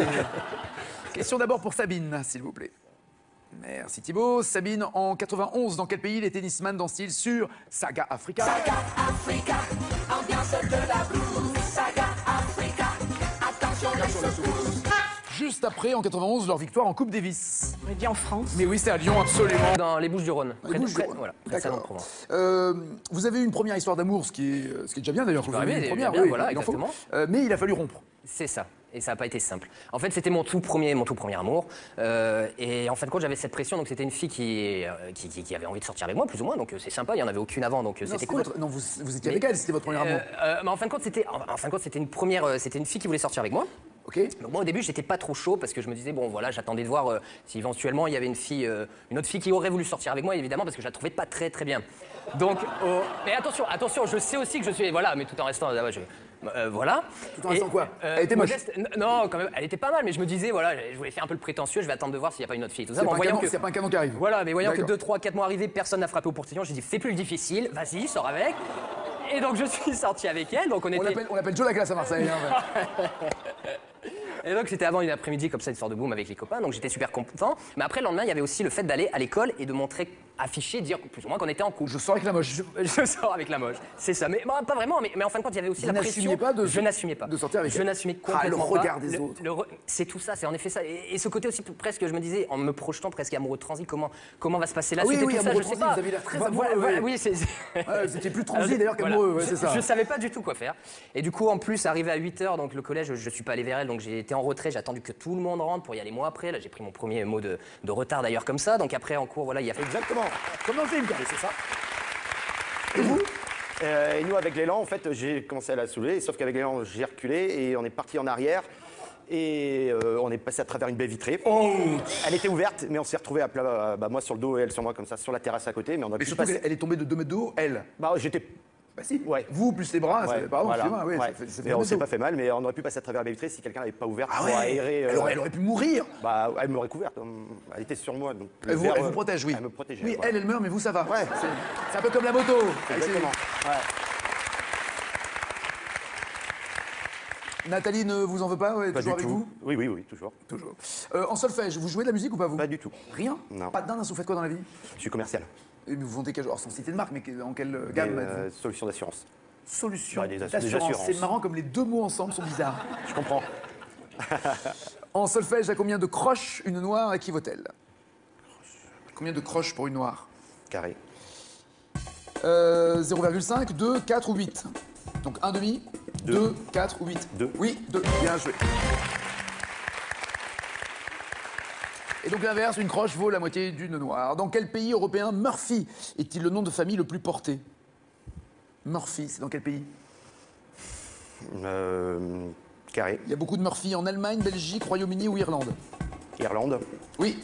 Speaker 1: question d'abord pour Sabine, s'il vous plaît. Merci Thibaut. Sabine, en 91, dans quel pays les tennisman dansent-ils sur Saga Africa?
Speaker 11: Saga Africa, ambiance de la blues. Saga Africa, attention les secousses.
Speaker 1: Juste après, en 91, leur victoire en Coupe Davis.
Speaker 8: On est bien en France.
Speaker 1: Mais oui, c'est à Lyon, absolument.
Speaker 3: Dans les Bouches-du-Rhône.
Speaker 1: Les Bouches-du-Rhône.
Speaker 3: Voilà,
Speaker 1: d'accord. Vous avez eu une première histoire d'amour, ce qui est déjà bien d'ailleurs. Vous avez eu une première,
Speaker 3: bien,
Speaker 1: oui,
Speaker 3: voilà,
Speaker 1: il en faut.
Speaker 3: exactement.
Speaker 1: Mais il a fallu rompre.
Speaker 3: C'est ça. Et ça n'a pas été simple. En fait, c'était mon tout premier amour. Et en fin de compte, j'avais cette pression. Donc, c'était une fille qui avait envie de sortir avec moi, plus ou moins. Donc, c'est sympa. Il n'y en avait aucune avant. Donc, c'était cool.
Speaker 1: Non, vous étiez avec elle, c'était votre premier amour.
Speaker 3: Mais en fin de compte, c'était une fille qui voulait sortir avec moi.
Speaker 1: Okay.
Speaker 3: Donc moi au début j'étais pas trop chaud parce que je me disais bon voilà j'attendais de voir si éventuellement il y avait une autre fille qui aurait voulu sortir avec moi évidemment parce que je la trouvais pas très bien. Donc mais attention je sais aussi que je suis voilà mais tout en restant voilà.
Speaker 1: Tout en restant quoi? Elle était moche.
Speaker 3: Non quand même elle était pas mal mais je me disais voilà je voulais faire un peu le prétentieux je vais attendre de voir s'il y a pas une autre fille tout ça.
Speaker 1: C'est pas un canon qui arrive.
Speaker 3: Voilà mais voyant que 2, 3, 4 mois arrivés personne n'a frappé au portillon j'ai dit fais plus le difficile vas-y sors avec. Et donc je suis sorti avec elle donc on
Speaker 1: l'appelle Joe la classe à Marseille. Hein,
Speaker 3: Et donc c'était avant une après-midi comme ça, une sorte de boom avec les copains, donc j'étais super content. Mais après le lendemain, il y avait aussi le fait d'aller à l'école et de montrer, afficher, dire plus ou moins qu'on était en couple.
Speaker 1: Je sors avec la moche.
Speaker 3: Je sors avec la moche, c'est ça. Mais bon, pas vraiment, mais en fin de compte, il y avait aussi la pression. Je n'assumais pas
Speaker 1: de sortir avec elle.
Speaker 3: Je n'assumais complètement
Speaker 1: le regard des autres.
Speaker 3: C'est tout ça, c'est en effet ça. Et ce côté aussi presque, je me disais, en me projetant presque amoureux transi, comment va se passer la suite et tout ça, je sais pas.
Speaker 1: Vous avez l'air très
Speaker 3: oui, c'est.
Speaker 1: Vous étiez plus transi d'ailleurs qu'amoureux, c'est ça.
Speaker 3: Je savais pas du tout quoi faire. Et du coup, en plus, arrivé à 8h, donc le collège, je suis pas allé vers elle, donc j'ai été en retrait, j'ai attendu que tout le monde rentre pour y aller moi après. Là, j'ai pris mon premier mot de retard d'ailleurs comme ça. Donc après, en cours, voilà, il a fait
Speaker 1: exactement. Comment c'est
Speaker 3: c'est ça.
Speaker 7: Et vous et nous, avec l'élan, en fait, j'ai commencé à la saouler, sauf qu'avec l'élan, j'ai reculé et on est parti en arrière. Et on est passé à travers une baie vitrée. Elle était ouverte, mais on s'est retrouvé à plat, moi sur le dos et elle sur moi, comme ça, sur la terrasse à côté. Mais on a pu
Speaker 1: surtout
Speaker 7: passer...
Speaker 1: elle est tombée de 2 mètres de haut, elle.
Speaker 7: Bah, j'étais.
Speaker 1: Bah si,
Speaker 7: ouais.
Speaker 1: Vous plus les bras, pardon,
Speaker 7: voilà.
Speaker 1: excusez-moi, oui,
Speaker 7: Et on s'est pas fait mal, mais on aurait pu passer à travers la baie vitrée si quelqu'un n'avait pas ouvert pour aérer.
Speaker 1: Elle aurait pu mourir.
Speaker 7: Bah, elle m'aurait couvert. Elle était sur moi. Donc
Speaker 1: elle vous protège, oui.
Speaker 7: Elle me protégeait.
Speaker 1: Oui,
Speaker 7: voilà.
Speaker 1: elle meurt, mais vous, ça va. Ouais. C'est un peu comme la moto.
Speaker 7: Exactement. Ouais.
Speaker 1: Nathalie ne vous en veut pas,
Speaker 7: pas
Speaker 1: toujours
Speaker 7: du
Speaker 1: avec
Speaker 7: tout.
Speaker 1: vous?
Speaker 7: Oui, toujours.
Speaker 1: Toujours. En solfège, vous jouez de la musique ou pas vous?
Speaker 7: Pas du tout.
Speaker 1: Rien?
Speaker 7: Non.
Speaker 1: Pas de dingue, vous faites quoi dans la vie?
Speaker 7: Je suis commercial.
Speaker 1: Et vous vendez quel genre? Sans citer de marque, mais dans quelle gamme?
Speaker 7: Solutions d'assurance.
Speaker 1: Solutions
Speaker 7: d'assurance.
Speaker 1: C'est marrant comme les deux mots ensemble sont bizarres.
Speaker 7: Je comprends.
Speaker 1: En solfège, à combien de croches une noire équivaut-elle? Combien de croches pour une noire?
Speaker 7: Carré.
Speaker 1: 0,5, 2, 4 ou 8. Donc 1 demi, 2, 4 ou 8.
Speaker 7: 2.
Speaker 1: Oui, 2. Bien joué. Et donc l'inverse, une croche vaut la moitié d'une noire. Dans quel pays européen Murphy est-il le nom de famille le plus porté? Murphy, c'est dans quel pays?
Speaker 7: Carré.
Speaker 1: Il y a beaucoup de Murphy en Allemagne, Belgique, Royaume-Uni ou Irlande?
Speaker 7: Irlande.
Speaker 1: Oui.